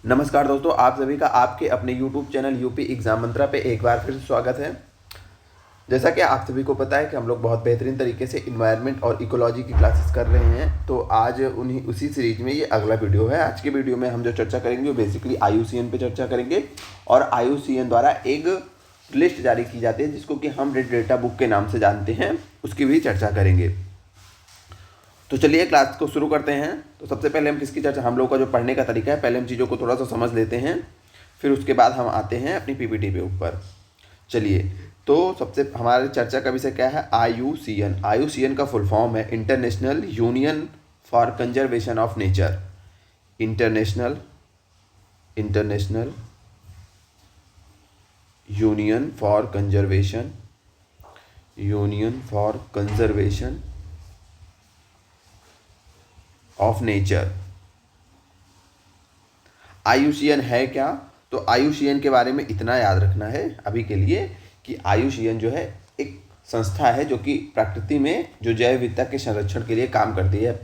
नमस्कार दोस्तों, आप सभी का आपके अपने YouTube चैनल यूपी एग्जाम मंत्रा पे एक बार फिर स्वागत है। जैसा कि आप सभी को पता है कि हम लोग बहुत बेहतरीन तरीके से इन्वायरमेंट और इकोलॉजी की क्लासेस कर रहे हैं। तो आज उसी सीरीज में ये अगला वीडियो है। आज के वीडियो में हम जो चर्चा करेंगे वो बेसिकली IUCN पे चर्चा करेंगे और IUCN द्वारा एक लिस्ट जारी की जाती है जिसको कि हम रेड डेटा बुक के नाम से जानते हैं, उसकी भी चर्चा करेंगे। तो चलिए क्लास को शुरू करते हैं। तो सबसे पहले हम किसकी चर्चा, हम लोग का जो पढ़ने का तरीका है, पहले हम चीज़ों को थोड़ा सा समझ लेते हैं, फिर उसके बाद हम आते हैं अपनी PPT पे ऊपर। चलिए, तो सबसे हमारी चर्चा का विषय क्या है? IUCN। IUCN का फुल फॉर्म है international union for conservation of nature. International union for conservation of nature. IUCN है क्या? तो IUCN के बारे में इतना याद रखना है अभी के लिए कि IUCN जो है एक संस्था है जो कि प्रकृति में जो जैव विविधता के संरक्षण के लिए काम करती है।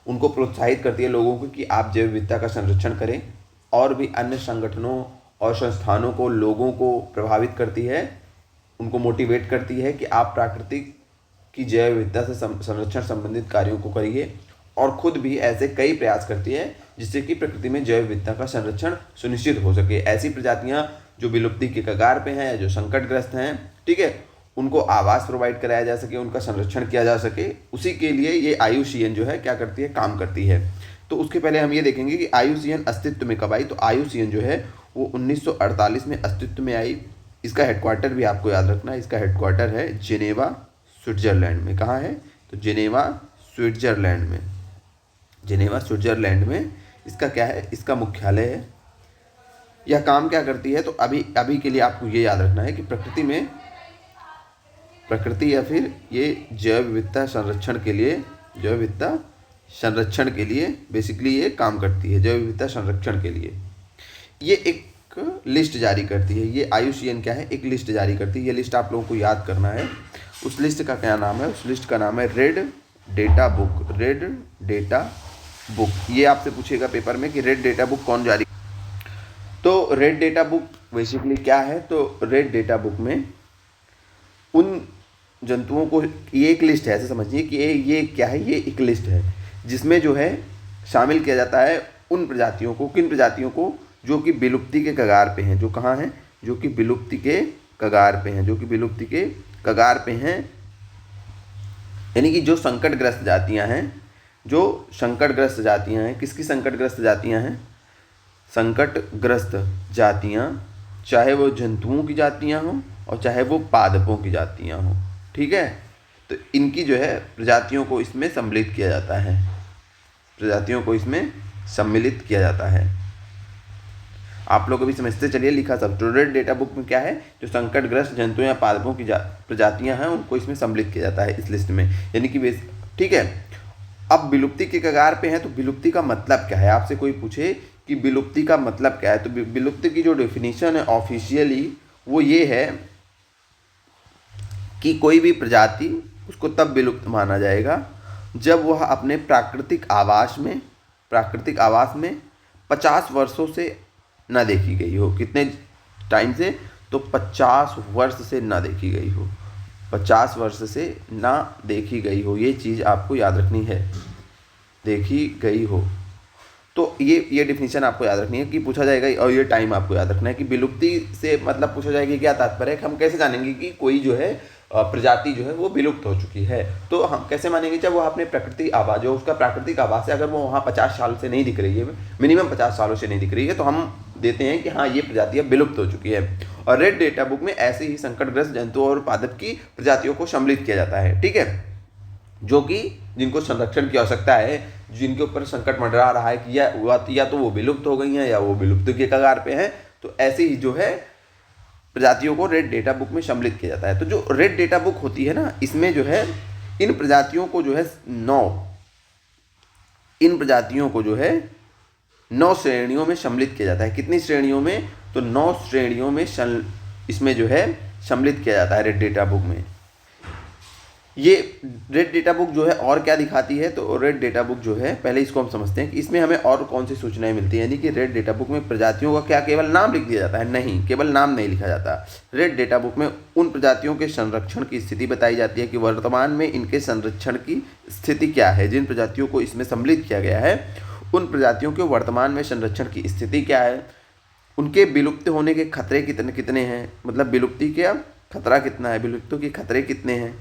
उनको प्रोत्साहित करती है लोगों को कि आप जैव विविधता का संरक्षण करें, और भी अन्य संगठनों और संस्थानों को, लोगों को प्रभावित करती है, उनको मोटिवेट करती है कि आप प्राकृतिक की जैव विविधता से संरक्षण संबंधित कार्यों को करिए, और खुद भी ऐसे कई प्रयास करती है जिससे कि प्रकृति में जैव विविधता का संरक्षण सुनिश्चित हो सके। ऐसी प्रजातियां जो विलुप्ति के कगार पे हैं या जो संकटग्रस्त हैं, ठीक है, उनको आवास प्रोवाइड कराया जा सके, उनका संरक्षण किया जा सके, उसी के लिए ये IUCN जो है क्या करती है, काम करती है। तो उसके पहले हम ये देखेंगे कि IUCN अस्तित्व में कब आई। तो IUCN जो है वो 1948 में अस्तित्व में आई। इसका हेडक्वार्टर भी आपको याद रखना है, इसका हेडक्वार्टर है जिनेवा, स्विट्जरलैंड में। कहाँ है? तो जिनेवा, स्विट्जरलैंड में। जिनेवा, स्विट्जरलैंड में इसका क्या है, इसका मुख्यालय है। यह काम क्या करती है? तो अभी के लिए आपको ये याद रखना है कि प्रकृति या फिर ये जैव विविधता संरक्षण के लिए बेसिकली ये काम करती है। जैव विविधता संरक्षण के लिए ये एक लिस्ट जारी करती है। ये IUCN क्या है, एक लिस्ट जारी करती है। ये लिस्ट आप लोगों को याद करना है। उस लिस्ट का क्या नाम है? उस लिस्ट का नाम है red data book. Red data book, ये आपसे पूछेगा पेपर में कि रेड डेटा बुक कौन जारी। तो रेड डेटा बुक बेसिकली क्या है? तो रेड डेटा बुक में उन जंतुओं को, ये एक लिस्ट है, ऐसे समझिए कि ये क्या है, ये एक लिस्ट है जिसमें जो है शामिल किया जाता है उन प्रजातियों को, किन प्रजातियों को, जो कि विलुप्ति के कगार पे हैं। जो कहाँ हैं? जो कि विलुप्ति के कगार पे हैं, जो कि विलुप्ति के कगार पे हैं, यानी कि जो संकटग्रस्त जातियाँ हैं, जो संकटग्रस्त जातियाँ हैं। किसकी संकटग्रस्त जातियाँ हैं? संकटग्रस्त जातियाँ, चाहे वो जंतुओं की जातियाँ हों और चाहे वो पादपों की जातियाँ हों, ठीक है। तो इनकी जो है प्रजातियों को इसमें सम्मिलित किया जाता है, प्रजातियों को इसमें सम्मिलित किया जाता है। आप लोग अभी समझते चलिए, लिखा सब। तो रेड डेटा बुक में क्या है? जो संकटग्रस्त जंतुओं या पादपों की प्रजातियाँ हैं उनको इसमें सम्मिलित किया जाता है इस लिस्ट में, यानी कि ठीक है। अब विलुप्ति के कगार पे हैं, तो विलुप्ति का मतलब क्या है? आपसे कोई पूछे कि विलुप्ति का मतलब क्या है, तो विलुप्ति की जो डेफिनेशन है ऑफिशियली वो ये है कि कोई भी प्रजाति, उसको तब विलुप्त माना जाएगा जब वह अपने प्राकृतिक आवास में 50 वर्षों से ना देखी गई हो। कितने टाइम से? तो 50 वर्ष से ना देखी गई हो, 50 वर्ष से ना देखी गई हो, ये चीज़ आपको याद रखनी है, देखी गई हो। तो ये डिफिनीशन आपको याद रखनी है कि पूछा जाएगा, और ये टाइम आपको याद रखना है कि विलुप्ति से मतलब पूछा जाएगा क्या तात्पर्य है, हम कैसे जानेंगे कि कोई जो है प्रजाति जो है वो विलुप्त हो चुकी है। तो हम कैसे मानेंगे? जब वो अपने प्राकृतिक आवास, जो उसका प्राकृतिक आवास है, अगर वो वहाँ 50 साल से नहीं दिख रही है, मिनिमम 50 सालों से नहीं दिख रही है, तो हम देते हैं कि हाँ, ये प्रजाति अब विलुप्त हो चुकी है। और रेड डेटा बुक में ऐसे ही संकटग्रस्त जंतुओं और पादप की प्रजातियों को सम्मिलित किया जाता है, ठीक है, जो कि जिनको संरक्षण की आवश्यकता है, जिनके ऊपर संकट मंडरा रहा है कि या तो वो विलुप्त हो गई हैं या वो विलुप्त के कगार पे हैं। तो ऐसे ही जो है प्रजातियों को रेड डेटा बुक में सम्मिलित किया जाता है। तो जो रेड डेटा बुक होती है ना, इसमें जो है इन प्रजातियों को जो है 9 श्रेणियों में सम्मिलित किया जाता है। कितनी श्रेणियों में? तो 9 श्रेणियों में इसमें जो है सम्मिलित किया जाता है रेड डेटा बुक में। ये रेड डेटा बुक जो है और क्या दिखाती है, तो रेड डेटा बुक जो है पहले इसको हम समझते हैं कि इसमें हमें और कौन सी सूचनाएं मिलती हैं। यानी कि रेड डेटा बुक में प्रजातियों का क्या केवल नाम लिख दिया जाता है? नहीं, केवल नाम नहीं लिखा जाता। रेड डेटा बुक में उन प्रजातियों के संरक्षण की स्थिति बताई जाती है कि वर्तमान में इनके संरक्षण की स्थिति क्या है। जिन प्रजातियों को इसमें सम्मिलित किया गया है उन प्रजातियों के वर्तमान में संरक्षण की स्थिति क्या है, उनके विलुप्त होने के खतरे कितने कितने हैं, मतलब विलुप्ति का खतरा कितना है, विलुप्तों के खतरे कितने हैं,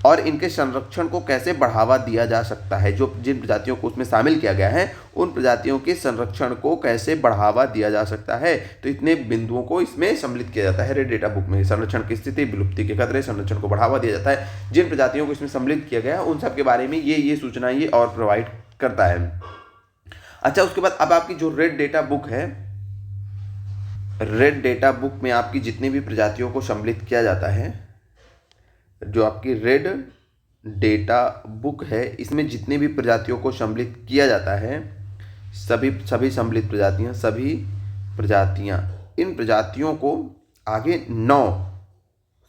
और इनके संरक्षण को कैसे बढ़ावा दिया जा सकता है। जो जिन प्रजातियों को उसमें शामिल किया गया है उन प्रजातियों के संरक्षण को कैसे बढ़ावा दिया जा सकता है। तो इतने बिंदुओं को इसमें सम्मिलित किया जाता है रेड डेटा बुक में। संरक्षण की स्थिति, विलुप्ति के खतरे, संरक्षण को बढ़ावा दिया जाता है। जिन प्रजातियों को इसमें सम्मिलित किया गया है उन सब के बारे में ये सूचनाएं ये और प्रोवाइड करता है। अच्छा, उसके बाद अब आपकी जो रेड डेटा बुक है, रेड डेटा बुक में आपकी जितनी भी प्रजातियों को सम्मिलित किया जाता है, जो आपकी रेड डेटा बुक है इसमें जितनी भी प्रजातियों को सम्मिलित किया जाता है, सभी सम्मिलित प्रजातियां, सभी प्रजातियां, इन प्रजातियों को आगे 9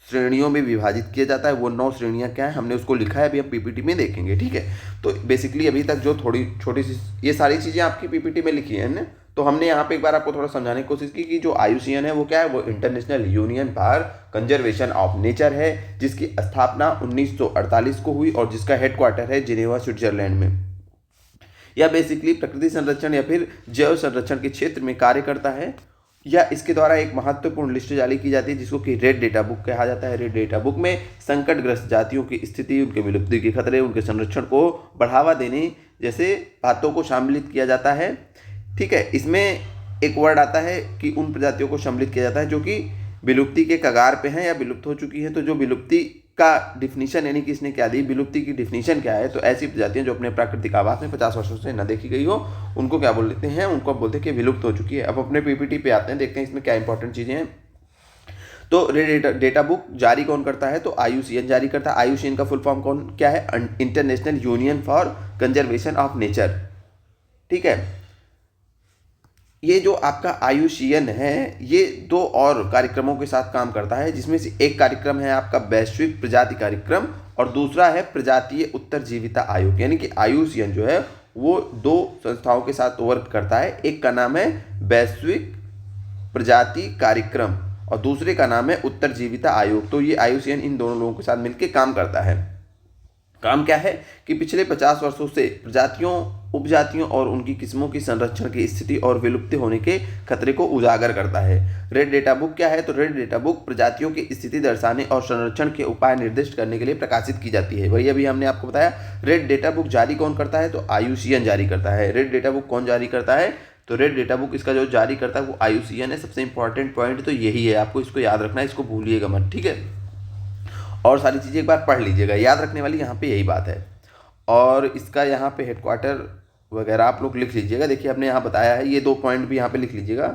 श्रेणियों में विभाजित किया जाता है। वो 9 श्रेणियां क्या है हमने उसको लिखा है, अभी हम पीपीटी में देखेंगे, ठीक है। तो बेसिकली अभी तक जो थोड़ी छोटी सी ये सारी चीज़ें आपकी पीपीटी में लिखी हैं ना, तो हमने यहाँ पे एक बार आपको थोड़ा समझाने की कोशिश की कि जो IUCN है वो क्या है, वो international union for conservation of nature है, जिसकी स्थापना 1948 को हुई और जिसका हेडक्वार्टर है जिनेवा, स्विट्जरलैंड में। यह बेसिकली प्रकृति संरक्षण या फिर जैव संरक्षण के क्षेत्र में कार्य करता है, या इसके द्वारा एक महत्वपूर्ण लिस्ट जारी की जाती है जिसको कि रेड डेटा बुक कहा जाता है। रेड डेटा बुक में संकटग्रस्त जातियों की स्थिति, उनके विलुप्ति के खतरे, उनके संरक्षण को बढ़ावा देने जैसे बातों को शामिलित किया जाता है, ठीक है। इसमें एक वर्ड आता है कि उन प्रजातियों को सम्मिलित किया जाता है जो कि विलुप्ति के कगार पे हैं या विलुप्त हो चुकी हैं। तो जो विलुप्ति का डिफिनीशन यानी कि इसने क्या दी, विलुप्ति की डिफिनीशन क्या है, तो ऐसी प्रजातियां जो अपने प्राकृतिक आवास में 50 वर्षों से न देखी गई हो उनको क्या बोलते हैं, उनको बोलते हैं कि विलुप्त हो चुकी है। अब अपने पीपीटी पे आते हैं, देखते हैं इसमें क्या इंपॉर्टेंट चीज़ें हैं। तो रेड डेटा बुक जारी कौन करता है, तो IUCN जारी करता है। IUCN का फुल फॉर्म क्या है, international union for conservation of nature, ठीक है। ये जो आपका IUCN है ये 2 और कार्यक्रमों के साथ काम करता है, जिसमें से एक कार्यक्रम है आपका वैश्विक प्रजाति कार्यक्रम और दूसरा है प्रजातीय उत्तरजीविता आयोग। यानी कि IUCN जो है वो 2 संस्थाओं के साथ वर्क करता है। एक का नाम है वैश्विक प्रजाति कार्यक्रम और दूसरे का नाम है उत्तरजीविता आयोग। तो ये IUCN इन दोनों लोगों के साथ मिलकर काम करता है। काम क्या है कि पिछले 50 वर्षों से प्रजातियों, उपजातियों और उनकी किस्मों की संरक्षण की स्थिति और विलुप्त होने के खतरे को उजागर करता है। रेड डेटा बुक क्या है, तो रेड डेटा बुक प्रजातियों की स्थिति दर्शाने और संरक्षण के उपाय निर्दिष्ट करने के लिए प्रकाशित की जाती है। वही अभी हमने आपको बताया। रेड डेटा बुक जारी कौन करता है, तो IUCN जारी करता है। रेड डेटा बुक कौन जारी करता है, तो रेड डेटा बुक इसका जो जारी करता है वो IUCN है। सबसे इंपॉर्टेंट पॉइंट तो यही है, आपको इसको याद रखना है, इसको भूलिएगा मत, ठीक है। और सारी चीज़ें एक बार पढ़ लीजिएगा, याद रखने वाली यहाँ पे यही बात है। और इसका यहाँ पे हेडक्वार्टर वगैरह आप लोग लिख लीजिएगा। देखिए आपने यहाँ बताया है, ये 2 पॉइंट भी यहाँ पे लिख लीजिएगा,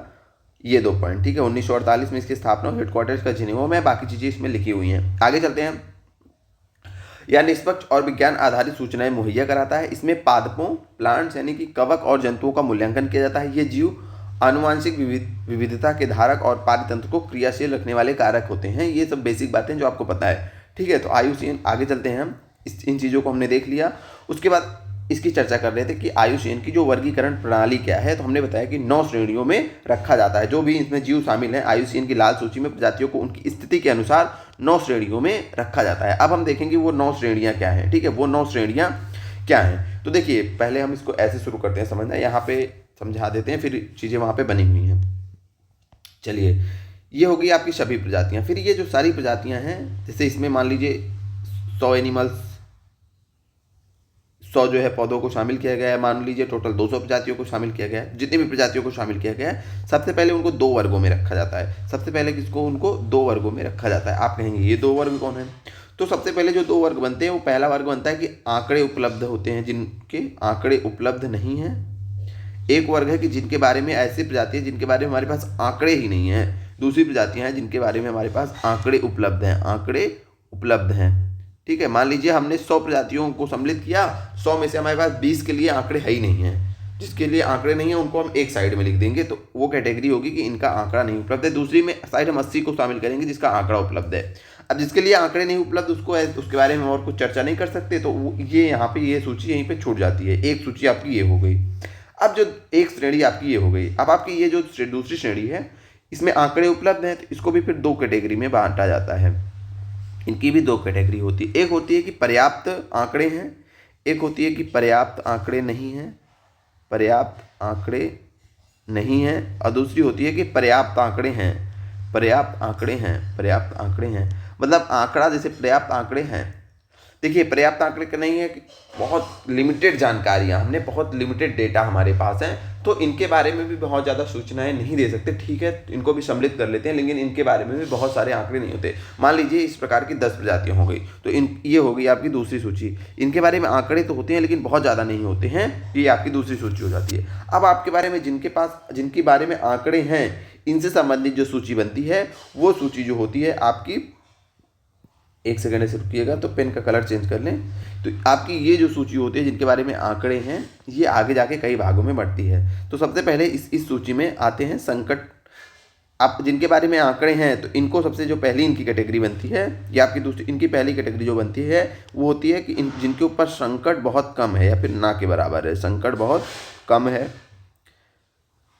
ये 2 पॉइंट, ठीक है। 1948 में इसकी स्थापना, हेडक्वार्टर इसका जिनेवा में, बाकी चीज़ें इसमें लिखी हुई हैं। आगे चलते हैं। यह निष्पक्ष और विज्ञान आधारित सूचनाएं मुहैया कराता है। इसमें पादपों, प्लांट्स यानी कि कवक और जंतुओं का मूल्यांकन किया जाता है। ये जीव आनुवांशिक विविधता के धारक और पारितंत्र को क्रियाशील रखने वाले कारक होते हैं। ये सब बेसिक बातें जो आपको पता है, ठीक है। तो IUCN, आगे चलते हैं हम, इन चीज़ों को हमने देख लिया। उसके बाद इसकी चर्चा कर रहे थे कि IUCN की जो वर्गीकरण प्रणाली क्या है, तो हमने बताया कि 9 श्रेणियों में रखा जाता है। जो भी इसमें जीव शामिल हैं IUCN की लाल सूची में प्रजातियों को उनकी स्थिति के अनुसार 9 श्रेणियों में रखा जाता है। अब हम देखेंगे वो 9 श्रेणियाँ क्या हैं, ठीक है। वो 9 श्रेणियाँ क्या हैं, तो देखिए पहले हम इसको ऐसे शुरू करते हैं समझना, यहाँ पे समझा देते हैं, फिर चीज़ें वहाँ पे बनी हुई हैं। चलिए, ये हो गई आपकी सभी प्रजातियाँ। फिर ये जो सारी प्रजातियाँ हैं, जैसे इसमें मान लीजिए 100 एनिमल्स, 100 जो है पौधों को शामिल किया गया है, मान लीजिए टोटल 200 प्रजातियों को शामिल किया गया है। जितनी भी प्रजातियों को शामिल किया गया है, सबसे पहले उनको 2 वर्गों में रखा जाता है। सबसे पहले किसको, उनको 2 वर्गों में रखा जाता है। आप कहेंगे ये 2 वर्ग कौन है, तो सबसे पहले जो 2 वर्ग बनते हैं, वो पहला वर्ग बनता है कि आंकड़े उपलब्ध होते हैं, जिनके आंकड़े उपलब्ध नहीं हैं। एक वर्ग है कि जिनके बारे में, ऐसी प्रजातियाँ जिनके बारे में हमारे पास आंकड़े ही नहीं हैं। दूसरी प्रजातियाँ हैं जिनके बारे में हमारे पास आंकड़े उपलब्ध हैं, आंकड़े उपलब्ध हैं, ठीक है। मान लीजिए हमने 100 प्रजातियों को सम्मिलित किया, 100 में से हमारे पास 20 के लिए आंकड़े है ही नहीं है। जिसके लिए आंकड़े नहीं है उनको हम एक साइड में लिख देंगे, तो वो कैटेगरी होगी कि इनका आंकड़ा नहीं उपलब्ध है। दूसरी में साइड हम 80 को शामिल करेंगे जिसका आंकड़ा उपलब्ध है। अब जिसके लिए आंकड़े नहीं उपलब्ध उसको उसके बारे में और कुछ चर्चा नहीं कर सकते, तो ये यहाँ पे ये सूची यहीं पे छूट जाती है। एक सूची आपकी ये हो गई। अब जो एक श्रेणी आपकी ये हो गई। अब आपकी ये जो दूसरी श्रेणी है इसमें आंकड़े उपलब्ध हैं, तो इसको भी फिर दो कैटेगरी में बांटा जाता है। इनकी भी दो कैटेगरी होती है। एक होती है कि पर्याप्त आंकड़े हैं, एक होती है कि पर्याप्त आंकड़े नहीं हैं, पर्याप्त आंकड़े नहीं हैं, और दूसरी होती है कि पर्याप्त आंकड़े हैं, पर्याप्त आंकड़े हैं, पर्याप्त आंकड़े हैं। मतलब आंकड़ा जैसे पर्याप्त आंकड़े हैं, देखिए पर्याप्त आंकड़े का नहीं है कि बहुत लिमिटेड जानकारियाँ, हमने बहुत लिमिटेड डेटा हमारे पास है, तो इनके बारे में भी बहुत ज़्यादा सूचनाएं नहीं दे सकते। ठीक है, इनको भी सम्मिलित कर लेते हैं, लेकिन इनके बारे में भी बहुत सारे आंकड़े नहीं होते। मान लीजिए इस प्रकार की 10 प्रजातियाँ हो गई, तो ये हो गई आपकी दूसरी सूची। इनके बारे में आंकड़े तो होते हैं लेकिन बहुत ज़्यादा नहीं होते हैं, ये आपकी दूसरी सूची हो जाती है। अब आपके बारे में जिनके बारे में आंकड़े हैं, इनसे संबंधित जो सूची बनती है, वो सूची जो होती है आपकी, एक सेकंड से रुकिएगा तो पेन का कलर चेंज कर लें। तो आपकी ये जो सूची होती है जिनके बारे में आंकड़े हैं, ये आगे जाके कई भागों में बढ़ती है। तो सबसे पहले इस सूची में आते हैं संकट। आप जिनके बारे में आंकड़े हैं, तो इनको सबसे जो पहली इनकी कैटेगरी बनती है, या आपकी दूसरी इनकी पहली कैटेगरी जो बनती है वो होती है कि जिनके ऊपर संकट बहुत कम है या फिर ना के बराबर है, संकट बहुत कम है।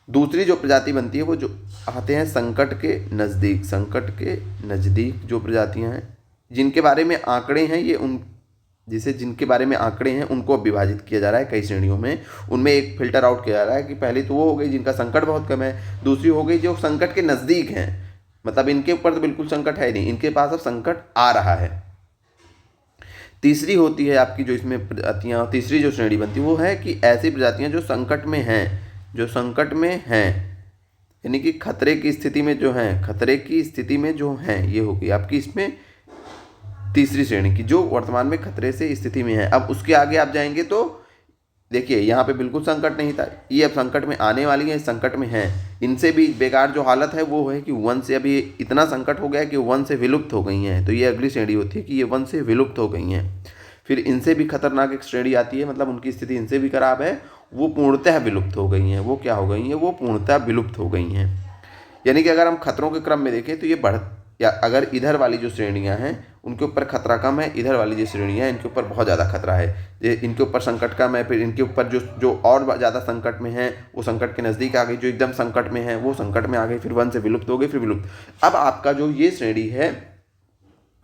दूसरी जो प्रजाति बनती है वो जो आते हैं संकट के नज़दीक, संकट के नज़दीक जो प्रजातियाँ हैं, जिनके बारे में आंकड़े हैं, ये जिनके बारे में आंकड़े हैं उनको अब विभाजित किया जा रहा है कई श्रेणियों में। उनमें एक फिल्टर आउट किया जा रहा है कि पहली तो वो हो गई जिनका संकट बहुत कम है, दूसरी हो गई जो संकट के नज़दीक हैं, मतलब इनके ऊपर तो बिल्कुल संकट है नहीं, इनके पास अब संकट आ रहा है। तीसरी होती है आपकी जो इसमें प्रजातियाँ, तीसरी जो श्रेणी बनती है वो है कि ऐसी प्रजातियाँ जो संकट में हैं, जो संकट में हैं, यानी कि खतरे की स्थिति में जो हैं, खतरे की स्थिति में जो हैं, ये होगी आपकी इसमें तीसरी श्रेणी की, जो वर्तमान में खतरे से स्थिति में है। अब उसके आगे आप जाएंगे तो देखिए यहाँ पे बिल्कुल संकट नहीं था, ये अब संकट में आने वाली है, संकट में है। इनसे भी बेकार जो हालत है वो है कि वन से अभी इतना संकट हो गया कि वन से विलुप्त हो गई हैं, तो ये अगली श्रेणी होती है कि ये वन से विलुप्त हो गई हैं। फिर इनसे भी खतरनाक एक श्रेणी आती है, मतलब उनकी स्थिति इनसे भी खराब है, वो पूर्णतः विलुप्त हो गई हैं। वो क्या हो गई हैं? वो पूर्णतः विलुप्त हो गई हैं। यानी कि अगर हम खतरों के क्रम में देखें तो ये या अगर इधर वाली जो श्रेणियां हैं उनके ऊपर खतरा कम है, इधर वाली जो श्रेणियां हैं इनके ऊपर बहुत ज़्यादा खतरा है। ये इनके ऊपर संकट कम है, फिर इनके ऊपर जो और ज़्यादा संकट में है वो संकट के नज़दीक आ गई, जो एकदम संकट में है वो संकट में आ गई, फिर वन से विलुप्त हो गई, फिर विलुप्त। अब आपका जो ये श्रेणी है,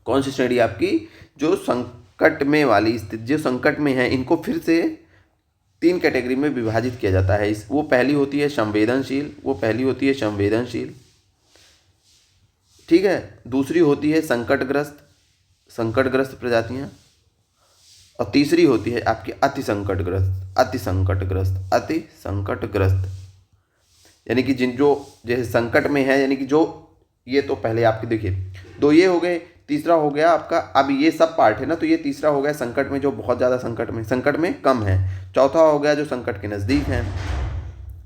कौन सी श्रेणी आपकी? जो संकट में वाली स्थिति, जो संकट में है, इनको फिर से 3 कैटेगरी में विभाजित किया जाता है। वो पहली होती है संवेदनशील, वो पहली होती है संवेदनशील, ठीक है। दूसरी होती है संकटग्रस्त, संकटग्रस्त प्रजातियां, और तीसरी होती है आपकी अति संकटग्रस्त, अति संकटग्रस्त, अति संकटग्रस्त। यानी कि जैसे संकट में है, यानी कि जो ये तो पहले आपके देखिए 2 ये हो गए, तीसरा हो गया आपका, अब ये सब पार्ट है ना, तो ये तीसरा हो गया संकट में जो बहुत ज़्यादा संकट में कम है। चौथा हो गया जो संकट के नज़दीक है।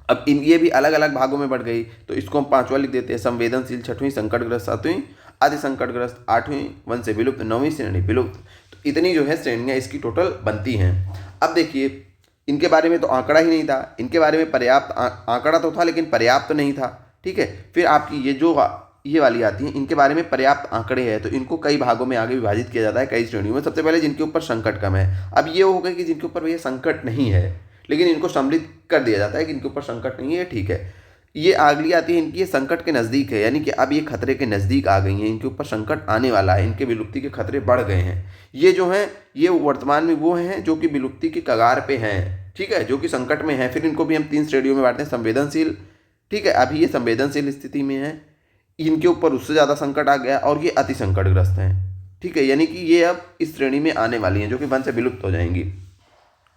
अब ये भी अलग अलग भागों में बढ़ गई, तो इसको हम 5वां लिख देते हैं, संवेदनशील 6वीं, संकटग्रस्त 7वीं, अति संकटग्रस्त 8वीं, वन से विलुप्त 9वीं श्रेणी विलुप्त। तो इतनी जो है श्रेणियाँ इसकी टोटल बनती हैं। अब देखिए इनके बारे में तो आंकड़ा ही नहीं था, इनके बारे में पर्याप्त आंकड़ा तो था लेकिन पर्याप्त नहीं था, ठीक है। फिर आपकी ये वाली आती हैं, इनके बारे में पर्याप्त आंकड़े हैं, तो इनको कई भागों में आगे विभाजित किया जाता है कई श्रेणियों में। सबसे पहले जिनके ऊपर संकट कम है। अब ये हो गया कि जिनके ऊपर भैया संकट नहीं है लेकिन इनको सम्मिलित कर दिया जाता है कि इनके ऊपर संकट नहीं है, ठीक है। ये अगली आती है इनकी, ये संकट के नज़दीक है, यानी कि अब ये खतरे के नज़दीक आ गई हैं, इनके ऊपर संकट आने वाला है, इनके विलुप्ति के खतरे बढ़ गए हैं। ये जो हैं ये वर्तमान में वो हैं जो कि विलुप्ति के कगार पे हैं, ठीक है, जो कि संकट में हैं। फिर इनको भी हम 3 श्रेणियों में बांटते हैं, संवेदनशील, ठीक है, अभी ये संवेदनशील स्थिति में है, इनके ऊपर उससे ज़्यादा संकट आ गया, और ये अति संकटग्रस्त हैं, ठीक है, यानी कि ये अब इस श्रेणी में आने वाली हैं जो कि वन से विलुप्त हो जाएंगी।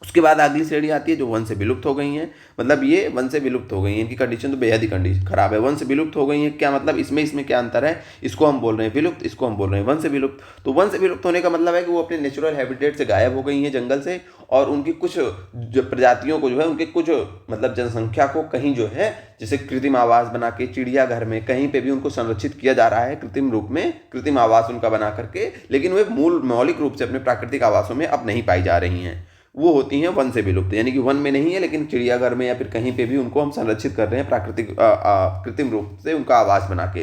उसके बाद अगली श्रेणी आती है जो वन से विलुप्त हो गई हैं, मतलब ये वन से विलुप्त हो गई हैं, इनकी कंडीशन तो बेहद ही कंडीशन खराब है। वन से विलुप्त हो गई हैं, क्या मतलब इसमें क्या अंतर है? इसको हम बोल रहे हैं विलुप्त, इसको हम बोल रहे हैं वन से विलुप्त। तो वन से विलुप्त होने का मतलब है कि वो अपने नेचुरल हैबिटेट से गायब हो गई हैं जंगल से, और उनकी कुछ जो प्रजातियों को जो है उनके कुछ मतलब जनसंख्या को कहीं जो है जैसे कृत्रिम आवास बना के, चिड़ियाघर में कहीं पे भी उनको संरक्षित किया जा रहा है कृत्रिम रूप में, कृत्रिम आवास उनका बना करके, लेकिन वे मौलिक रूप से अपने प्राकृतिक आवासों में अब नहीं पाई जा रही हैं। वो होती हैं वन से विलुप्त, यानी कि वन में नहीं है लेकिन चिड़ियाघर में या फिर कहीं पे भी उनको हम संरक्षित कर रहे हैं प्राकृतिक कृत्रिम रूप से उनका आवास बना के।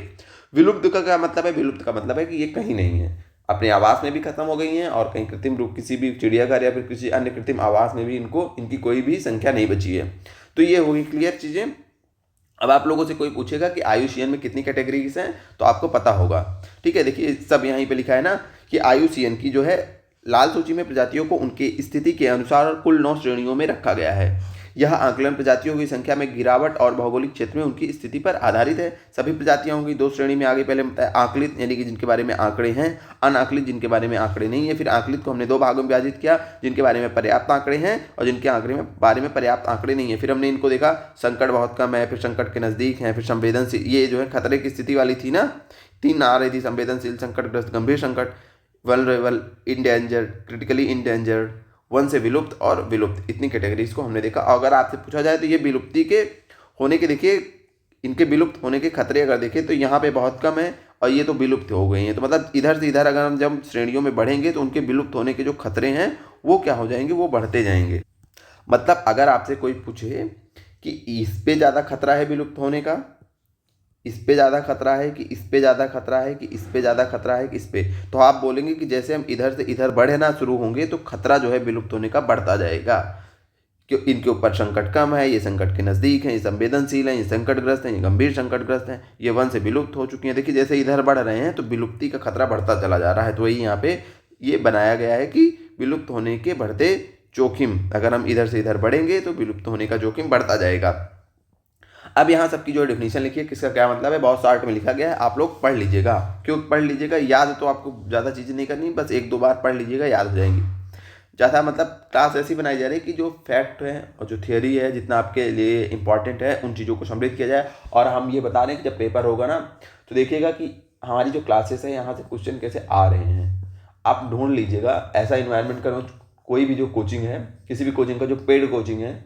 विलुप्त का क्या मतलब है? विलुप्त का मतलब है कि ये कहीं नहीं है, अपने आवास में भी खत्म हो गई हैं और कहीं कृत्रिम रूप किसी भी चिड़ियाघर या फिर किसी अन्य कृत्रिम आवास में भी इनकी कोई भी संख्या नहीं बची है। तो ये होगी क्लियर चीज़ें। अब आप लोगों से कोई पूछेगा कि आयुसीएन में कितनी कैटेगरीज हैं तो आपको पता होगा। ठीक है, देखिए सब यहीं पे लिखा है ना कि आयुसीएन की जो है लाल सूची में प्रजातियों को उनकी स्थिति के अनुसार कुल 9 श्रेणियों में रखा गया है। यह आकलन प्रजातियों की संख्या में गिरावट और भौगोलिक क्षेत्र में उनकी स्थिति पर आधारित है। सभी प्रजातियां होंगी 2 श्रेणी में आगे पहले बताया, आकलित यानी कि जिनके बारे में आंकड़े हैं, अनाकलित जिनके बारे में आंकड़े नहीं है। फिर आकलित को हमने 2 भागों में विभाजित किया, जिनके बारे में पर्याप्त आंकड़े हैं और जिनके बारे में पर्याप्त आंकड़े नहीं है। फिर हमने इनको देखा, संकट बहुत कम है, फिर संकट के नज़दीक है, फिर संवेदनशील, ये जो है खतरे की स्थिति वाली थी ना, 3 आ रही थी, संवेदनशील, संकटग्रस्त, गंभीर संकट, vulnerable, endangered, critically endangered, one से विलुप्त और विलुप्त, इतनी कैटेगरीज को हमने देखा। अगर आपसे पूछा जाए तो ये विलुप्ति के होने के, देखिए इनके विलुप्त होने के खतरे अगर देखें तो यहाँ पे बहुत कम है और ये तो विलुप्त हो गई हैं। तो मतलब इधर से इधर अगर हम जब श्रेणियों में बढ़ेंगे तो उनके विलुप्त होने के जो खतरे हैं वो क्या हो जाएंगे, वो बढ़ते जाएंगे। मतलब अगर आपसे कोई पूछे कि इस पे ज़्यादा खतरा है विलुप्त होने का, इस पे ज़्यादा खतरा है कि इस पे ज़्यादा खतरा है कि इस पे ज़्यादा खतरा है कि इस पे, तो आप बोलेंगे कि जैसे हम इधर से इधर बढ़ना शुरू होंगे तो खतरा जो है विलुप्त होने का बढ़ता जाएगा। क्यों? इनके ऊपर संकट कम है, ये संकट के नज़दीक हैं, ये संवेदनशील हैं, ये संकटग्रस्त हैं, ये गंभीर संकटग्रस्त हैं, ये वन से विलुप्त हो चुकी हैं। देखिए जैसे इधर बढ़ रहे हैं तो विलुप्ति का खतरा बढ़ता चला जा रहा है। तो वही यहाँ पे ये बनाया गया है कि विलुप्त होने के बढ़ते जोखिम, अगर हम इधर से इधर बढ़ेंगे तो विलुप्त होने का जोखिम बढ़ता जाएगा। अब यहाँ सबकी जो डेफिनेशन लिखी है किसका क्या मतलब है, बहुत शॉर्ट में लिखा गया है, आप लोग पढ़ लीजिएगा। क्यों पढ़ लीजिएगा? याद तो आपको ज़्यादा चीज़ें नहीं करनी, बस 1-2 बार पढ़ लीजिएगा, याद हो जाएंगी। ज़्यादा मतलब क्लास ऐसी बनाई जा रही है कि जो फैक्ट है और जो थियोरी है जितना आपके लिए इंपॉर्टेंट है उन चीज़ों को सम्मिलित किया जाए। और हम ये बता रहे हैं कि जब पेपर होगा ना तो देखिएगा कि हमारी जो क्लासेस है यहाँ से क्वेश्चन कैसे आ रहे हैं, आप ढूंढ लीजिएगा। ऐसा इन्वायरमेंट करो, कोई भी जो कोचिंग है, किसी भी कोचिंग का जो पेड कोचिंग है,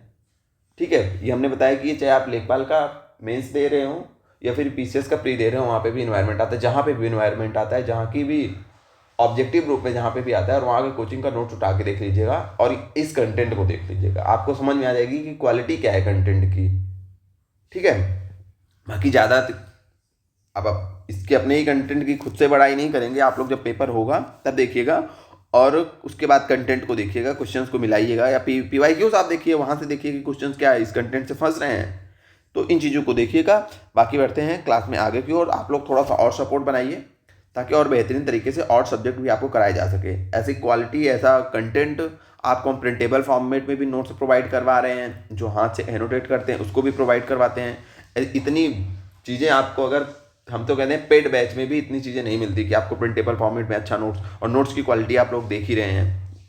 ठीक है, ये हमने बताया कि ये चाहे आप लेखपाल का मेंस दे रहे हो या फिर पीसीएस का प्री दे रहे हो, वहाँ पे भी इन्वायरमेंट आता है, जहाँ पे भी इन्वायरमेंट आता है, जहाँ की भी ऑब्जेक्टिव रूप में जहाँ पे भी आता है, और वहाँ के कोचिंग का नोट्स उठा के देख लीजिएगा और इस कंटेंट को देख लीजिएगा, आपको समझ में आ जाएगी कि क्वालिटी क्या है कंटेंट की। ठीक है, बाकी ज़्यादा अब आप इसके अपने ही कंटेंट की खुद से बड़ाई नहीं करेंगे, आप लोग जब पेपर होगा तब देखिएगा और उसके बाद कंटेंट को देखिएगा, क्वेश्चंस को मिलाइएगा, या PYQs आप देखिए, वहाँ से देखिए कि क्वेश्चंस क्या है, इस कंटेंट से फंस रहे हैं, तो इन चीज़ों को देखिएगा। बाकी बढ़ते हैं क्लास में आगे की ओर। आप लोग थोड़ा सा और सपोर्ट बनाइए ताकि और बेहतरीन तरीके से और सब्जेक्ट भी आपको कराए जा सके। ऐसी क्वालिटी, ऐसा कंटेंट आपको हम प्रिंटेबल फॉर्मेट में भी नोट्स प्रोवाइड करवा रहे हैं, जो हाथ से एनोटेट करते हैं उसको भी प्रोवाइड करवाते हैं। इतनी चीज़ें आपको, अगर हम तो कहते हैं पेड बैच में भी इतनी चीज़ें नहीं मिलती कि आपको प्रिंटेबल फॉर्मेट में अच्छा नोट्स, और नोट्स की क्वालिटी आप लोग देख ही रहे हैं।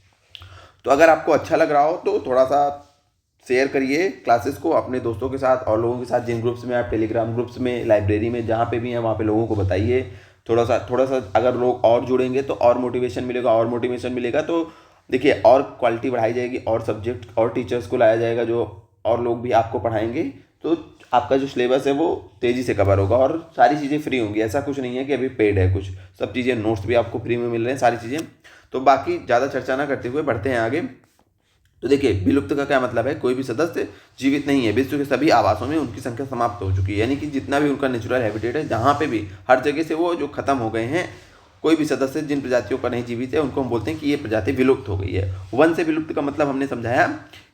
तो अगर आपको अच्छा लग रहा हो तो थोड़ा सा शेयर करिए क्लासेस को अपने दोस्तों के साथ और लोगों के साथ, जिन ग्रुप्स में आप, टेलीग्राम ग्रुप्स में, लाइब्रेरी में, जहाँ पे भी हैं वहाँ पे लोगों को बताइए। थोड़ा सा अगर लोग और जुड़ेंगे तो और मोटिवेशन मिलेगा, और मोटिवेशन मिलेगा तो देखिए और क्वालिटी बढ़ाई जाएगी, और सब्जेक्ट और टीचर्स को लाया जाएगा जो और लोग भी आपको पढ़ाएंगे, तो आपका जो सिलेबस है वो तेज़ी से कवर होगा और सारी चीज़ें फ्री होंगी। ऐसा कुछ नहीं है कि अभी पेड है कुछ, सब चीज़ें, नोट्स भी आपको फ्री में मिल रहे हैं, सारी चीज़ें। तो बाकी ज़्यादा चर्चा ना करते हुए बढ़ते हैं आगे। तो देखिए विलुप्त का क्या मतलब है, कोई भी सदस्य जीवित नहीं है, विश्व के सभी आवासों में उनकी संख्या समाप्त हो चुकी है, यानी कि जितना भी उनका नेचुरल हैबिटेट है, जहाँ पे भी हर जगह से वो जो खत्म हो गए हैं, कोई भी सदस्य जिन प्रजातियों का नहीं जीवित है उनको हम बोलते हैं कि ये प्रजाति विलुप्त हो गई है। वन से विलुप्त का मतलब हमने समझाया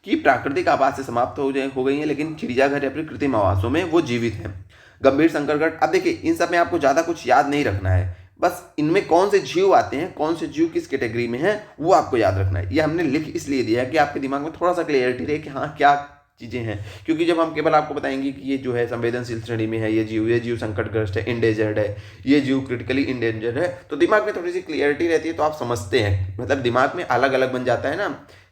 कि प्राकृतिक आवास से समाप्त हो गई है, लेकिन चिड़ियाघर या फिर कृत्रिम आवासों में वो जीवित है। गंभीर संकटग्रस्त, अब देखिए इन सब में आपको ज़्यादा कुछ याद नहीं रखना है, बस इनमें कौन से जीव आते हैं, कौन से जीव किस कैटेगरी में हैं, वो आपको याद रखना है। ये हमने लिख इसलिए दिया है कि आपके दिमाग में थोड़ा सा क्लियरिटी रहे कि हाँ क्या चीज़ें हैं, क्योंकि जब हम केवल आपको बताएंगे कि ये जो है संवेदनशील श्रेणी में है, ये जीव संकटग्रस्त है, इंडेंजर्ड है, ये जीव क्रिटिकली इंडेंजर्ड है, तो दिमाग में थोड़ी सी क्लियरिटी रहती है, तो आप समझते हैं, मतलब दिमाग में अलग अलग बन जाता है ना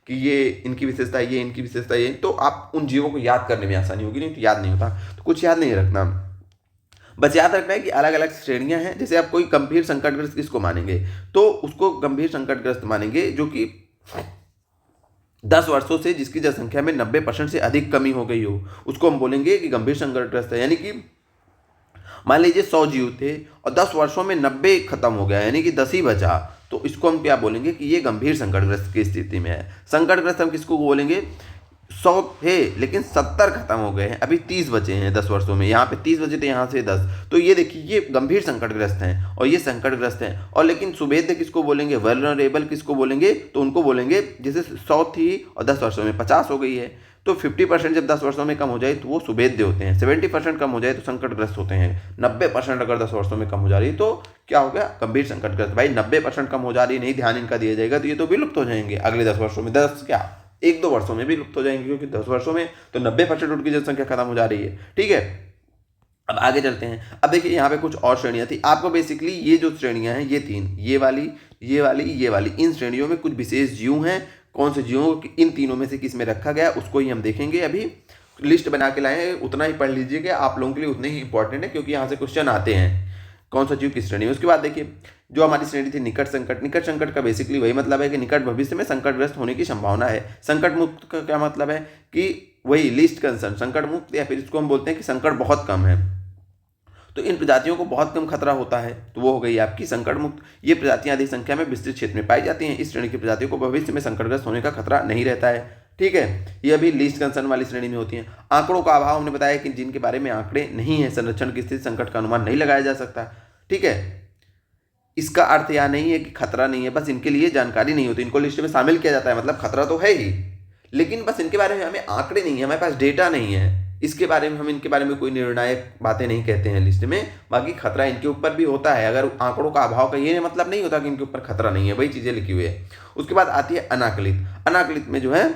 कि ये इनकी विशेषता, ये इनकी विशेषता, ये, तो आप उन जीवों को याद करने में आसानी होगी, नहीं तो याद नहीं होता। तो कुछ याद नहीं रखना, बस याद रखना है कि अलग अलग श्रेणियां हैं। जैसे आप कोई गंभीर संकटग्रस्त किसको मानेंगे, तो उसको गंभीर संकटग्रस्त मानेंगे जो कि 10 वर्षों से जिसकी जनसंख्या में 90% से अधिक कमी हो गई हो, उसको हम बोलेंगे कि गंभीर संकटग्रस्त है। यानी कि मान लीजिए 100 जीव थे और 10 वर्षों में 90 खत्म हो गया, यानी कि 10 ही बचा, तो इसको हम क्या बोलेंगे कि ये गंभीर संकटग्रस्त की स्थिति में है। संकटग्रस्त हम किसको बोलेंगे, 100 थे लेकिन 70 खत्म हो गए हैं, अभी 30 बचे हैं 10 वर्षों में। यहाँ पे 30 बचे थे, यहाँ से 10। तो ये देखिए ये गंभीर संकटग्रस्त हैं और ये संकटग्रस्त हैं। और लेकिन सुभेद्य किसको बोलेंगे, वल्नरेबल किसको बोलेंगे, तो उनको बोलेंगे जैसे 100 थी और 10 वर्षों में 50 हो गई है, तो 50% जब 10 वर्षों में कम हो जाए तो वो सुभेद्य होते हैं। 70% कम हो जाए तो संकटग्रस्त होते हैं। 90% अगर 10 वर्षों में कम हो जा रही है तो क्या हो गया, गंभीर संकटग्रस्त। भाई 90% कम हो जा रही है, नहीं ध्यान इनका दिया जाएगा तो ये तो विलुप्त हो जाएंगे अगले 10 वर्षों में। 10 क्या, 1-2 वर्षों में भी लुप्त हो जाएंगे, क्योंकि 10 वर्षों में तो 90% उनकी जनसंख्या खत्म हो जा रही है। ठीक है, अब आगे चलते हैं। अब देखिए यहाँ पे कुछ और श्रेणियां थी आपको। बेसिकली ये जो श्रेणियां हैं, ये 3, ये वाली, ये वाली, ये वाली, इन श्रेणियों में कुछ विशेष जीव हैं। कौन से जीवों को इन तीनों में से किस में रखा गया उसको ही हम देखेंगे। अभी लिस्ट बना के लाए हैं, उतना ही पढ़ लीजिएगा, आप लोगों के लिए उतने ही इंपॉर्टेंट है, क्योंकि यहाँ से क्वेश्चन आते हैं कौन सा जीव किस श्रेणी में। उसके बाद देखिए जो हमारी श्रेणी थी निकट संकट। निकट संकट का बेसिकली वही मतलब है कि निकट भविष्य में संकटग्रस्त होने की संभावना है। संकट मुक्त का क्या मतलब है कि वही लीस्ट कंसर्न, संकट मुक्त, या फिर इसको हम बोलते हैं कि संकट बहुत कम है। तो इन प्रजातियों को बहुत कम खतरा होता है, तो वो हो गई आपकी संकट मुक्त। ये प्रजातियां अधिक संख्या में विस्तृत क्षेत्र में पाई जाती हैं। इस श्रेणी की प्रजातियों को भविष्य में संकटग्रस्त होने का खतरा नहीं रहता है। ठीक है, ये अभी लीस्ट कंसर्न वाली श्रेणी में होती हैं। आंकड़ों का अभाव, हमने बताया कि जिनके बारे में आंकड़े नहीं है, संरक्षण की स्थिति, संकट का अनुमान नहीं लगाया जा सकता। ठीक है, इसका अर्थ यह नहीं है कि खतरा नहीं है, बस इनके लिए जानकारी नहीं होती, इनको लिस्ट में शामिल किया जाता है। मतलब खतरा तो है ही, लेकिन बस इनके बारे में हमें आंकड़े नहीं है, हमारे पास डेटा नहीं है, इसके बारे में हम इनके बारे में कोई निर्णायक बातें नहीं कहते हैं लिस्ट में। बाकी खतरा इनके ऊपर भी होता है। अगर आंकड़ों का अभाव का ये मतलब नहीं होता कि इनके ऊपर खतरा नहीं है, वही चीजें लिखी हुई है। उसके बाद आती है अनाकलित। अनाकलित में जो है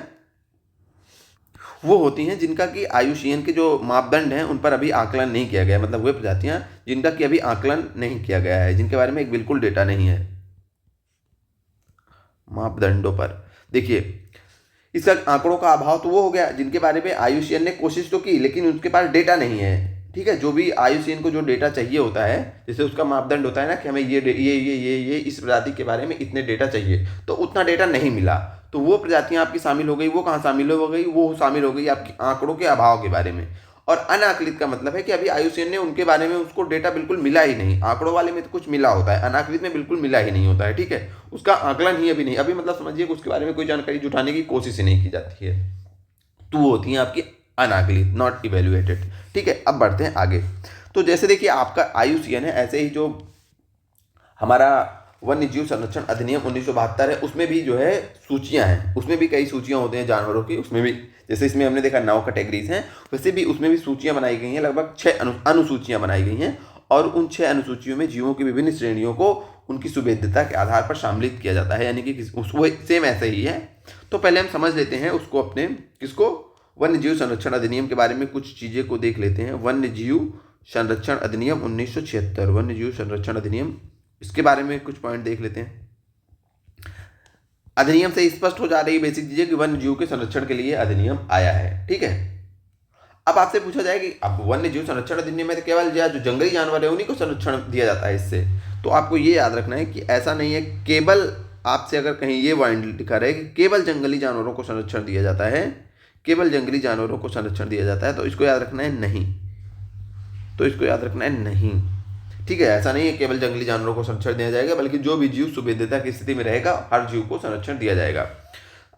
वो होती हैं जिनका कि आयुषीयन के जो मापदंड हैं उन पर अभी आकलन नहीं किया गया। मतलब वे प्रजातियां जिनका कि अभी आकलन नहीं किया गया है, जिनके बारे में एक बिल्कुल डेटा नहीं है मापदंडों पर। देखिए इसका आंकड़ों का अभाव तो वो हो गया जिनके बारे में आयुषीयन ने कोशिश तो की लेकिन उनके पास डेटा नहीं है। ठीक है, जो भी आयुषीयन को जो डेटा चाहिए होता है, जैसे उसका मापदंड होता है ना कि हमें ये इस प्रजाति के बारे में इतने डेटा चाहिए, तो उतना डेटा नहीं मिला, तो वो प्रजातियां आपकी शामिल हो गई। वो कहाँ शामिल हो गई, वो शामिल हो गई आपकी आंकड़ों के अभाव के बारे में। और अनाकलित का मतलब है कि अभी आयुषीयन ने उनके बारे में उसको डेटा बिल्कुल मिला ही नहीं। आंकड़ों वाले में तो कुछ मिला होता है, अनाकलित में बिल्कुल मिला ही नहीं होता है। ठीक है, उसका आकलन ही अभी नहीं, अभी मतलब समझिए कि उसके बारे में कोई जानकारी जुटाने की कोशिश ही नहीं की जाती है, तो वो होती है आपकी अनाकलित, नॉट इवेल्युएटेड। ठीक है, अब बढ़ते हैं आगे। तो जैसे देखिए आपका आयुषीयन है, ऐसे ही जो हमारा वन्य जीव संरक्षण अधिनियम 1972 है, उसमें भी जो है सूचियां हैं, उसमें भी कई सूचियां होती हैं जानवरों की। उसमें भी जैसे इसमें हमने देखा 9 कैटेगरीज हैं, वैसे भी उसमें भी सूचियां बनाई गई हैं, लगभग 6 अनुसूचियां बनाई गई हैं। और उन 6 अनुसूचियों में जीवों की विभिन्न श्रेणियों को उनकी सुभेद्यता के आधार पर शामिलित किया जाता है, यानी कि वो सेम ऐसे ही है। तो पहले हम समझ लेते हैं उसको, अपने किसको, वन्य जीव संरक्षण अधिनियम के बारे में कुछ चीज़ें को देख लेते हैं। वन्य जीव संरक्षण अधिनियम 1976, वन्य जीव संरक्षण अधिनियम, इसके बारे में कुछ पॉइंट देख लेते हैं। अधिनियम से स्पष्ट हो जा रही बेसिक चीजें कि वन्य जीव के संरक्षण के लिए अधिनियम आया है। ठीक है, अब आपसे पूछा जाए कि अब वन्य जीव संरक्षण अधिनियम में तो केवल जो जंगली जानवर है उन्हीं को संरक्षण दिया जाता है इससे। तो आपको ये याद रखना है कि ऐसा नहीं है केवल, आपसे अगर कहीं ये वर्ड लिखा रहे कि केवल जंगली जानवरों को संरक्षण दिया जाता है, केवल जंगली जानवरों को संरक्षण दिया जाता है, तो इसको याद रखना है नहीं, तो इसको याद रखना है नहीं। ठीक है, ऐसा नहीं है केवल जंगली जानवरों को संरक्षण दिया जाएगा, बल्कि जो भी जीव सुभेद्यता की स्थिति में रहेगा हर जीव को संरक्षण दिया जाएगा।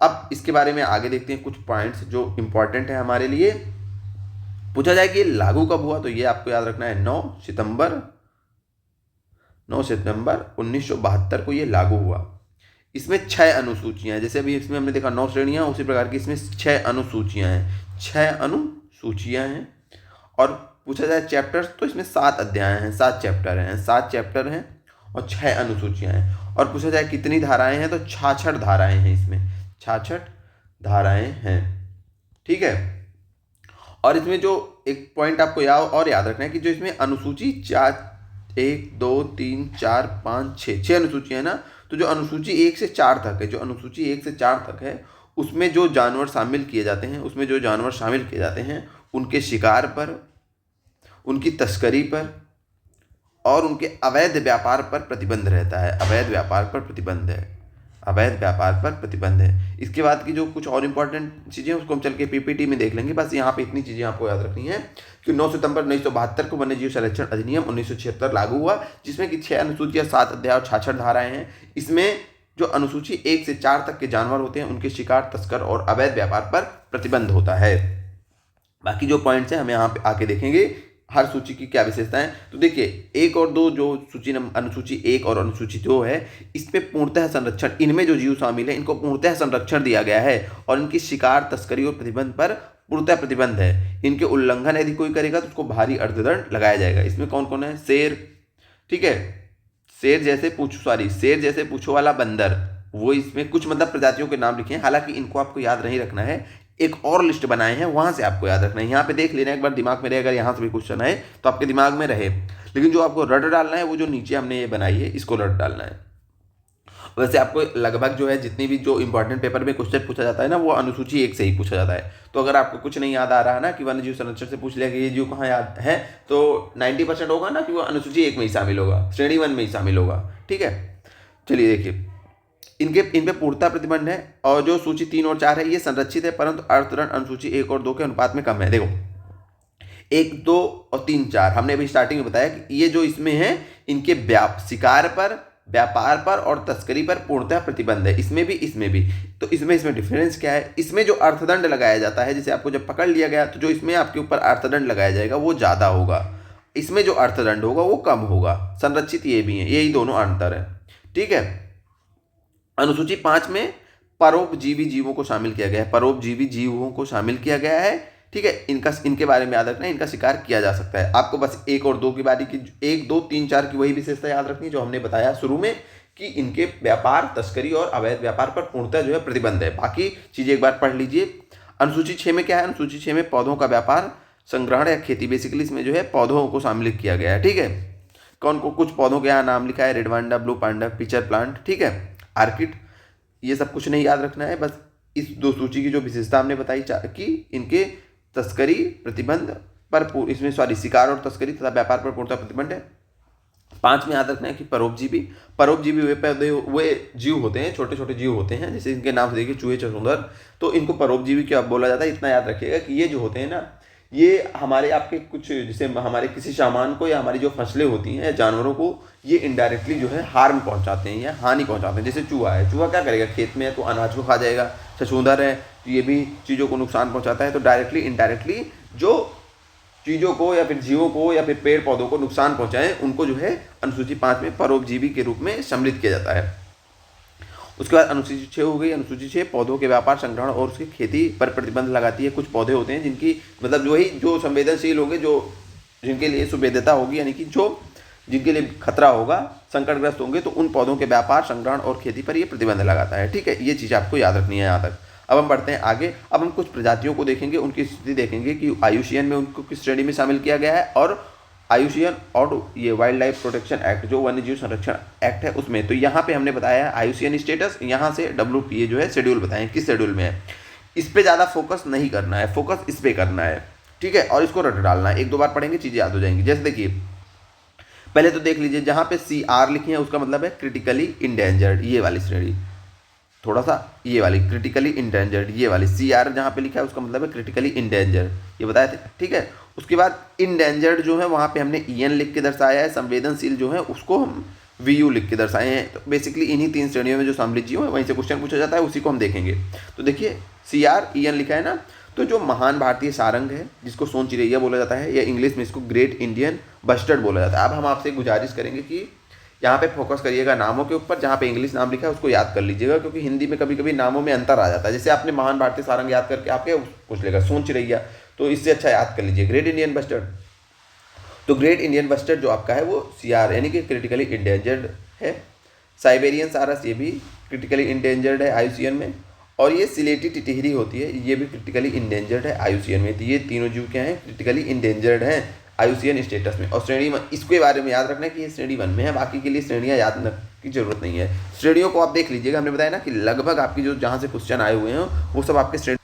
अब इसके बारे में आगे देखते हैं कुछ पॉइंट्स जो इंपॉर्टेंट है हमारे लिए। पूछा जाए कि ये लागू कब हुआ, तो ये आपको याद रखना है 9 सितंबर 1972 को ये लागू हुआ। इसमें 6 अनुसूचियां हैं, जैसे अभी इसमें हमने देखा 9 श्रेणियां, उसी प्रकार की इसमें 6 अनुसूचियां हैं, 6 अनुसूचियां हैं। और पूछा जाए चैप्टर्स, तो इसमें 7 अध्याय हैं, 7 चैप्टर हैं, 7 चैप्टर हैं और 6 अनुसूचियां हैं। और पूछा जाए कितनी धाराएं हैं, तो 66 धाराएं हैं, इसमें 66 धाराएं हैं। ठीक है, और इसमें जो एक पॉइंट आपको याद रखना है कि जो इसमें अनुसूची 1 2 3 4 5 6 अनुसूचियां है ना, तो जो अनुसूची 1 से 4 तक है, जो अनुसूची 1 से 4 तक है, उसमें जो जानवर शामिल किए जाते हैं, उसमें जो जानवर शामिल किए जाते हैं उनके शिकार पर, उनकी तस्करी पर और उनके अवैध व्यापार पर प्रतिबंध रहता है। अवैध व्यापार पर प्रतिबंध है, अवैध व्यापार पर प्रतिबंध है। इसके बाद की जो कुछ और इंपॉर्टेंट चीज़ें उसको हम चल के पीपीटी में देख लेंगे। बस यहाँ पे इतनी चीज़ें आपको याद रखनी है कि 9 सितंबर 1972 को वन्य जीव संरक्षण अधिनियम 1976 लागू हुआ, जिसमें कि 6 अनुसूचियां, 7 अध्याय और 66 धाराएं हैं। इसमें जो अनुसूची 1 से 4 तक के जानवर होते हैं उनके शिकार, तस्कर और अवैध व्यापार पर प्रतिबंध होता है। बाकी जो पॉइंट्स हैं हम यहाँ पे आके देखेंगे हर सूची की क्या विशेषताएं। तो देखिए 1 और 2 जो अनुसूची 1 और अनुसूची 2 है, इस पे पूर्णतः संरक्षण, इनमें जो जीव शामिल है इनको पूर्णतः संरक्षण दिया गया है और इनकी शिकार, तस्करी और प्रतिबंध पर पूर्णतः प्रतिबंध है। इनके उल्लंघन यदि कोई करेगा तो उसको भारी अर्थदंड लगाया जाएगा। इसमें कौन कौन है? शेर, ठीक है, शेर जैसे पूछो वाला बंदर, वो इसमें कुछ मतलब प्रजातियों के नाम लिखे हैं, हालांकि इनको आपको याद नहीं रखना है, एक और लिस्ट बनाए हैं वहां से आपको याद रखना है। यहाँ पे देख लेना एक बार दिमाग में रहे, अगर यहाँ से भी क्वेश्चन आए तो आपके दिमाग में रहे, लेकिन जो आपको रट डालना है वो जो नीचे हमने ये बनाई है इसको रट डालना है। वैसे आपको लगभग जो है जितनी भी जो इंपॉर्टेंट पेपर में क्वेश्चन पूछा जाता है ना, वो अनुसूची 1 से ही पूछा जाता है। तो अगर आपको कुछ नहीं याद आ रहा है ना कि वन्य जीव संरक्षण से पूछ लिया कि ये जीव कहाँ याद है, तो 90% होगा ना कि वो अनुसूची 1 में ही शामिल होगा, श्रेणी 1 में ही शामिल होगा। ठीक है, चलिए देखिए इन पे पूर्णता प्रतिबंध है और जो सूची 3 और 4 है ये संरक्षित है, परंतु अर्थदंड अनुसूची 1 और 2 के अनुपात में कम है। देखो 1, 2 और 3, 4 हमने अभी स्टार्टिंग में बताया कि ये जो इसमें है इनके शिकार पर, व्यापार पर और तस्करी पर पूर्णतः प्रतिबंध है, इसमें भी। तो इसमें डिफरेंस क्या है? इसमें जो अर्थदंड लगाया जाता है, जैसे आपको जब पकड़ लिया गया तो जो इसमें आपके ऊपर अर्थदंड लगाया जाएगा वो ज़्यादा होगा, इसमें जो अर्थदंड होगा वो कम होगा। संरक्षित ये भी है, यही दोनों अंतर है। ठीक है, अनुसूची 5 में परोपजीवी जीवों को शामिल किया गया है, परोपजीवी जीवों को शामिल किया गया है। ठीक है, इनके बारे में याद रखना है, इनका शिकार किया जा सकता है। आपको बस 1 और 2 की बारी की 1, 2, 3, 4 की वही विशेषता याद रखनी जो हमने बताया शुरू में कि इनके व्यापार, तस्करी और अवैध व्यापार पर पूर्णतः जो है प्रतिबंध है। बाकी चीज़ें एक बार पढ़ लीजिए। अनुसूची 6 में क्या है? अनुसूची 6 में पौधों का व्यापार, संग्रहण या खेती, बेसिकली इसमें जो है पौधों को शामिल किया गया है। ठीक है, कौन को कुछ पौधों के यहाँ नाम लिखा है, रेड वांडा, ब्लू पांडा, पिचर प्लांट, ठीक है, आर्किड, ये सब कुछ नहीं याद रखना है। बस इस 2 सूची की जो विशेषता हमने बताई कि इनके तस्करी, प्रतिबंध पर, इसमें शिकार और तस्करी तथा व्यापार पर पूर्णतः प्रतिबंध है। 5 में याद रखना है कि परोपजीवी वे जीव होते हैं, छोटे छोटे जीव होते हैं, जैसे इनके नाम से देखिए चूहे, चुकंदर, तो इनको परोपजीवी क्या बोला जाता है। इतना याद रखिएगा कि ये जो होते हैं ना, ये हमारे आपके कुछ, जैसे हमारे किसी सामान को या हमारी जो फसलें होती हैं, जानवरों को ये इनडायरेक्टली जो है हार्म पहुंचाते हैं या हानि पहुंचाते हैं। जैसे चूहा है, चूहा क्या करेगा? खेत में है तो अनाज को खा जाएगा। छछूंदर है तो ये भी चीज़ों को नुकसान पहुंचाता है। तो डायरेक्टली इनडायरेक्टली जो चीज़ों को या फिर जीवों को या फिर पेड़ पौधों को नुकसान पहुंचाएं, उनको जो है अनुसूची 5 में परोपजीवी के रूप में सम्मिलित किया जाता है। उसके बाद अनुसूची 6 हो गई। अनुसूची 6 पौधों के व्यापार, संग्रहण और उसकी खेती पर प्रतिबंध लगाती है। कुछ पौधे होते हैं जिनकी मतलब वही जो संवेदनशील होंगे, जो जिनके लिए सुवेद्यता होगी, यानी कि जो जिनके लिए खतरा होगा, संकटग्रस्त होंगे, तो उन पौधों के व्यापार, संग्रहण और खेती पर ये प्रतिबंध लगाता है। ठीक है, ये चीज़ आपको याद रखनी है यहाँ तक। अब हम बढ़ते हैं आगे। अब हम कुछ प्रजातियों को देखेंगे, उनकी स्थिति देखेंगे कि IUCN में उनको किस श्रेणी में शामिल किया गया है, और IUCN और ये वाइल्ड लाइफ प्रोटेक्शन एक्ट जो वन्य जीव संरक्षण एक्ट है उसमें। तो यहाँ पे हमने बताया है IUCN स्टेटस, यहाँ से WPA जो है शेड्यूल बताएं किस शेड्यूल में है। इस पर ज़्यादा फोकस नहीं करना है, फोकस इस पर करना है। ठीक है, और इसको रट डालना है, 1-2 बार पढ़ेंगे चीज़ें याद हो जाएंगी। जैसे देखिए पहले तो देख लीजिए, जहाँ पे CR लिखी है उसका मतलब है क्रिटिकली इंडेंजर्ड, ये वाली श्रेणी, थोड़ा सा ये वाली क्रिटिकली इंडेंजर्ड, ये वाली CR जहाँ पे लिखा है उसका मतलब है क्रिटिकली इंडेंजर्ड, ये बताया था। ठीक है, उसके बाद इंडेंजर्ड जो है वहाँ पे हमने EN लिख के दर्शाया है, संवेदनशील जो है उसको हम VU लिख के दर्शाए हैं। तो बेसिकली इन्हीं 3 श्रेणियों में जो सम्मिलित जीव है वहीं से क्वेश्चन पूछा जाता है, उसी को हम देखेंगे। तो देखिए CR EN लिखा है ना, तो जो महान भारतीय सारंग है जिसको सोन चिरैया बोला जाता है, या इंग्लिश में इसको ग्रेट इंडियन बस्टर्ड बोला जाता है। अब हम आपसे गुजारिश करेंगे कि यहाँ पे फोकस करिएगा नामों के ऊपर, जहाँ पे इंग्लिश नाम लिखा है उसको याद कर लीजिएगा, क्योंकि हिंदी में कभी कभी नामों में अंतर आ जाता है। जैसे आपने महान भारतीय सारंग याद करके आपके पूछ लेगा सोन चिरैया, तो इससे अच्छा याद कर लीजिए ग्रेट इंडियन बस्टर्ड। तो ग्रेट इंडियन बस्टर्ड जो आपका है वो CR यानी कि क्रिटिकली इंडेंजर्ड है। साइबेरियन सारस ये भी क्रिटिकली इंडेंजर्ड है IUCN में, और ये सिलेटी टिटहरी होती है, ये भी क्रिटिकली इंडेंजर्ड है IUCN में। तो ये तीनों जीव क्या हैं? क्रिटिकली इंडेंजर्ड हैं IUCN स्टेटस में। और श्रेणी इसके बारे में याद रखना है कि ये श्रेणी 1 में है, बाकी के लिए श्रेणियाँ याद रखने की जरूरत नहीं है। श्रेणियों को आप देख लीजिएगा, हमने बताया ना कि लगभग आपकी जो जहाँ से क्वेश्चन आए हुए हैं वो सब आपके श्रेणी,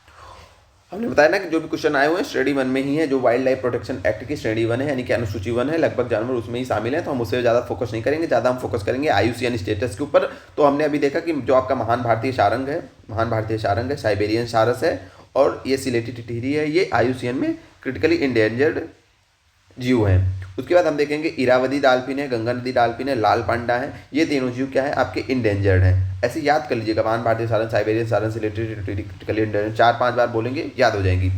हमने बताया ना कि जो भी क्वेश्चन आए हुए हैं श्रेणी 1 में ही है, जो वाइल्ड लाइफ प्रोटेक्शन एक्ट की श्रेणी 1 है, यानी कि अनुसूची 1 है, लगभग जानवर उसमें ही शामिल है। तो हम उससे ज़्यादा फोकस नहीं करेंगे, ज़्यादा हम फोकस करेंगे IUCN स्टेटस के ऊपर। तो हमने अभी देखा कि जो आपका महान भारतीय सारंग है, साइबेरियन सारस है, और ये सिलेटी टिटहरी है, ये IUCN में क्रिटिकली इंडेंजर्ड जीव हैं। उसके बाद हम देखेंगे इरावदी डॉल्फिन है, गंगा नदी डॉल्फिन है, लाल पांडा है। ये तीनों जीव क्या है आपके इंडेंजर्ड हैं। ऐसे याद कर लीजिएगा, वान भारतीय Saran, Siberian Saran, critically endangered, 4-5 बार बोलेंगे याद हो जाएंगी।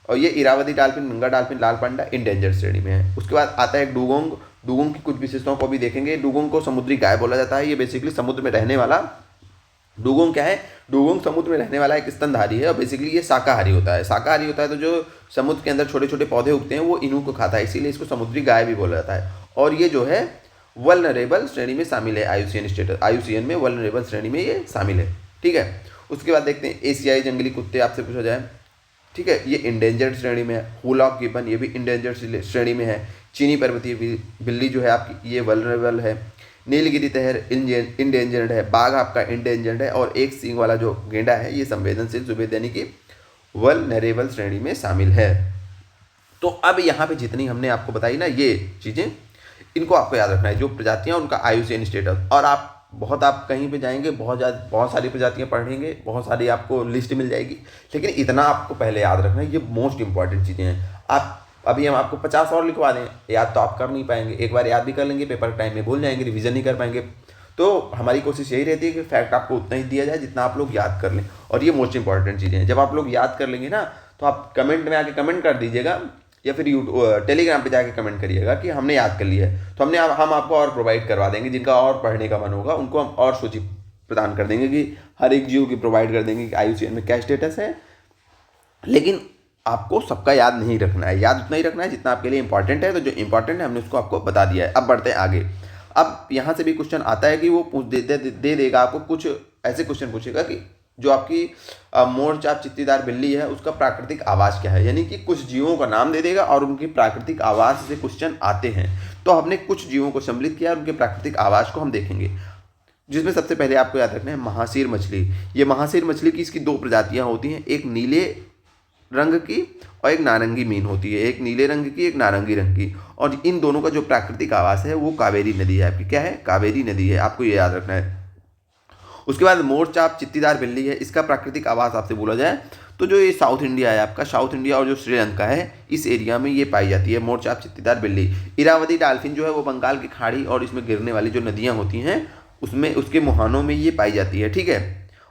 और ये इरावदी डॉल्फिन, गंगा डॉल्फिन, लाल पांडा इंडेंजर्ड श्रेणी में है। उसके बाद आता है डुगोंग। डुगोंग की कुछ विशेषताओं को भी देखेंगे। डुगोंग को समुद्री गाय बोला जाता है। ये बेसिकली समुद्र में रहने वाला डुगोंग क्या है, डुगोंग समुद्र में रहने वाला एक स्तनधारी है और बेसिकली ये शाकाहारी होता है। शाकाहारी होता है तो जो समुद्र के अंदर छोटे छोटे पौधे उगते हैं वो इन्हीं को खाता है, इसीलिए इसको समुद्री गाय भी बोला जाता है। और ये जो है वल्नरेबल श्रेणी में शामिल है, आईयूसीएन स्टेटस, आईयूसीएन में वल्नरेबल श्रेणी में ये शामिल है। ठीक है, उसके बाद देखते हैं एशियाई जंगली कुत्ते, आपसे पूछा जाए। ठीक है, ये इंडेंजर्ड श्रेणी में है। हुलॉक गिबन, ये भी इंडेंजर्ड श्रेणी में है। चीनी पर्वतीय बिल्ली जो है आपकी ये वल्नरेबल है। नीलगिरी तहर इंडेंजर्ड है। बाघ आपका इंडेंजर्ड है। और एक सींग वाला जो गेंडा है ये संवेदनशील सुबेद यानी कि वल्नरेबल श्रेणी में शामिल है। तो अब यहाँ पे जितनी हमने आपको बताई ना ये चीज़ें, इनको आपको याद रखना है, जो प्रजातियाँ उनका आईयूसीएन स्टेटस। और आप कहीं पे जाएंगे बहुत सारी प्रजातियाँ पढ़ेंगे, बहुत सारी आपको लिस्ट मिल जाएगी, लेकिन इतना आपको पहले याद रखना है, ये मोस्ट इंपॉर्टेंट चीज़ें हैं। आप अभी हम आपको 50 और लिखवा दें, याद तो आप कर नहीं पाएंगे। एक बार याद भी कर लेंगे, पेपर टाइम में भूल जाएंगे, रिवीजन नहीं कर पाएंगे। तो हमारी कोशिश यही रहती है कि फैक्ट आपको उतना ही दिया जाए जितना आप लोग याद कर लें। और ये मोस्ट इंपॉर्टेंट चीज़ें हैं। जब आप लोग याद कर लेंगे ना तो आप कमेंट में आके कमेंट कर दीजिएगा या फिर टेलीग्राम पे जाके कमेंट करिएगा कि हमने याद कर लिया है। तो हम आपको और प्रोवाइड करवा देंगे। जिनका और पढ़ने का मन होगा उनको हम और सूची प्रदान कर देंगे कि हर एक जीव की प्रोवाइड कर देंगे कि आईयूसीएन में क्या स्टेटस है। लेकिन आपको सबका याद नहीं रखना है, याद उतना ही रखना है जितना आपके लिए इंपॉर्टेंट है। तो जो इंपॉर्टेंट है हमने उसको आपको बता दिया है। अब बढ़ते हैं आगे। अब यहाँ से भी क्वेश्चन आता है कि वो दे देगा आपको कुछ ऐसे क्वेश्चन पूछेगा कि जो आपकी मोरचाप चित्तीदार बिल्ली है उसका प्राकृतिक आवास क्या है। यानी कि कुछ जीवों का नाम दे देगा और उनके प्राकृतिक आवास से क्वेश्चन आते हैं। तो हमने कुछ जीवों को सम्मिलित किया और उनके प्राकृतिक आवास को हम देखेंगे, जिसमें सबसे पहले आपको याद रखना है महासीर मछली। ये महासीर मछली की इसकी 2 प्रजातियाँ होती हैं, एक नीले रंग की और एक नारंगी मीन होती है। एक नीले रंग की, एक नारंगी रंग की। और इन दोनों का जो प्राकृतिक आवास है वो कावेरी नदी है आपकी। क्या है? कावेरी नदी है, आपको ये याद रखना है। उसके बाद मोरचाप चित्तीदार बिल्ली है, इसका प्राकृतिक आवास आपसे बोला जाए तो जो ये साउथ इंडिया है आपका, साउथ इंडिया और जो श्रीलंका है इस एरिया में ये पाई जाती है मोरचाप चित्तीदार बिल्ली। इरावदी डॉल्फिन जो है वो बंगाल की खाड़ी और इसमें गिरने वाली जो नदियाँ होती हैं उसमें उसके मुहानों में ये पाई जाती है। ठीक है,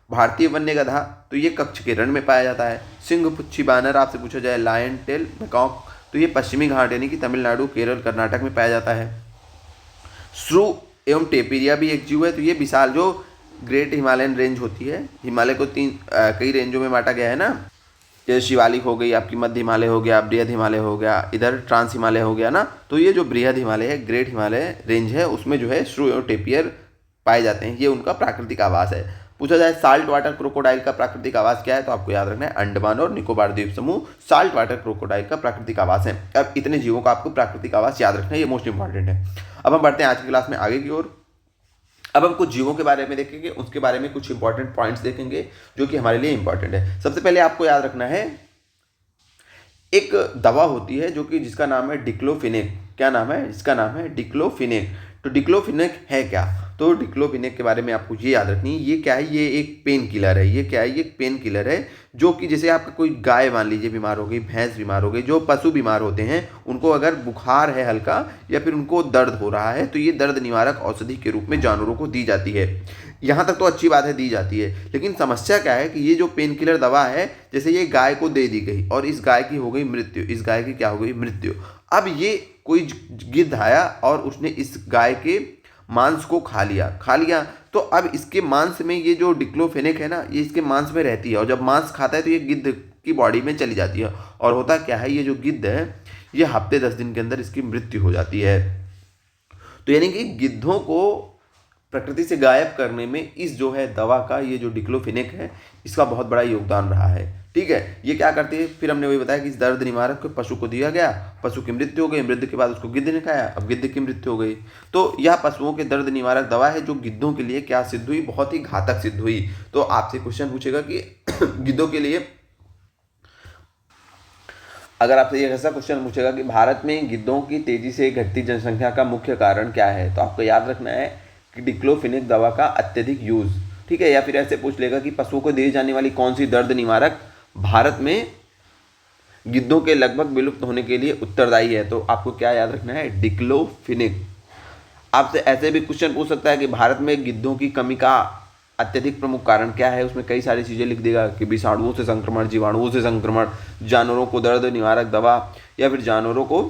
भारतीय वन्य गधा तो ये कच्छ के रण में पाया जाता है। सिंह पुच्छी बानर आपसे पूछा जाए, लायन टेल मैकॉक तो ये पश्चिमी घाट यानी कि तमिलनाडु, केरल, कर्नाटक में पाया जाता है। श्रू एवं टेपेरिया भी एक जीव है। तो ये विशाल जो ग्रेट हिमालयन रेंज होती है, हिमालय को कई रेंजों में बांटा गया है ना, जैसे शिवालिक हो गई आपकी, मध्य हिमालय हो गया, बृहद हिमालय हो गया, इधर ट्रांस हिमालय हो गया ना। तो ये जो बृहद हिमालय है, ग्रेट हिमालय रेंज है, उसमें जो है श्रू एवं टेपियर पाए जाते हैं। ये उनका प्राकृतिक आवास है। पूछा जाए साल्ट वाटर क्रोकोडाइल का प्राकृतिक आवास क्या है, तो आपको याद रखना है अंडमान और निकोबार द्वीप समूह साल्ट वाटर क्रोकोडाइल का प्राकृतिक आवास है। अब इतने जीवों का आपको प्राकृतिक आवास याद रखना है, ये मोस्ट इंपॉर्टेंट है। अब हम बढ़ते हैं आज की क्लास में आगे की ओर। अब हम कुछ जीवों के बारे में देखेंगे, उसके बारे में कुछ इंपॉर्टेंट पॉइंट्स देखेंगे जो कि हमारे लिए इंपॉर्टेंट है। सबसे पहले आपको याद रखना है एक दवा होती है जो कि जिसका नाम है डिक्लोफिनेक। क्या नाम है? जिसका नाम है डिक्लोफिनेक। तो डिक्लोफिनेक है क्या? तो डिक्लोफिनेक के बारे में आपको ये याद रखनी है, ये क्या है? ये एक पेन किलर है। ये क्या है? ये पेन किलर है जो कि जैसे आपका कोई गाय मान लीजिए बीमार हो गई, भैंस बीमार हो गई, जो पशु बीमार होते हैं उनको अगर बुखार है हल्का या फिर उनको दर्द हो रहा है तो ये दर्द निवारक औषधि के रूप में जानवरों को दी जाती है। यहाँ तक तो अच्छी बात है, दी जाती है। लेकिन समस्या क्या है कि ये जो पेन किलर दवा है, जैसे ये गाय को दे दी गई और इस गाय की हो गई मृत्यु, इस गाय की क्या हो गई? मृत्यु। अब ये कोई गिद्ध आया और उसने इस गाय के मांस को खा लिया तो अब इसके मांस में ये जो डिक्लोफेनेक है ना, ये इसके मांस में रहती है और जब मांस खाता है तो ये गिद्ध की बॉडी में चली जाती है। और होता क्या है, ये जो गिद्ध है ये हफ्ते 10 दिन के अंदर इसकी मृत्यु हो जाती है। तो यानी कि गिद्धों को प्रकृति से गायब करने में इस जो है दवा का, ये जो डिक्लोफिनेक है, इसका बहुत बड़ा योगदान रहा है। ठीक है, ये क्या करती है? फिर हमने वही बताया कि इस दर्द निवारक को पशु को दिया गया, पशु की मृत्यु हो गई, मृत्यु के बाद उसको गिद्ध ने खाया, अब गिद्ध की मृत्यु हो गई। तो यह पशुओं के दर्द निवारक दवा है जो गिद्धों के लिए क्या सिद्ध हुई? बहुत ही घातक सिद्ध हुई। तो आपसे क्वेश्चन पूछेगा कि गिद्धों के लिए, अगर आपसे ये ऐसा क्वेश्चन पूछेगा कि भारत में गिद्धों की तेजी से घटती जनसंख्या का मुख्य कारण क्या है, तो आपको याद रखना है कि डिक्लोफिनेक दवा का अत्यधिक यूज। ठीक है, या फिर ऐसे पूछ लेगा कि पशुओं को दी जाने वाली कौन सी दर्द निवारक भारत में गिद्धों के लगभग विलुप्त होने के लिए उत्तरदायी है। तो आपको क्या याद रखना है, डिक्लोफिनेक। आपसे ऐसे भी क्वेश्चन पूछ सकता है कि भारत में गिद्धों की कमी का अत्यधिक प्रमुख कारण क्या है, उसमें कई सारी चीज़ें लिख देगा कि विषाणुओं से संक्रमण, जीवाणुओं से संक्रमण, जानवरों को दर्द निवारक दवा, या फिर जानवरों को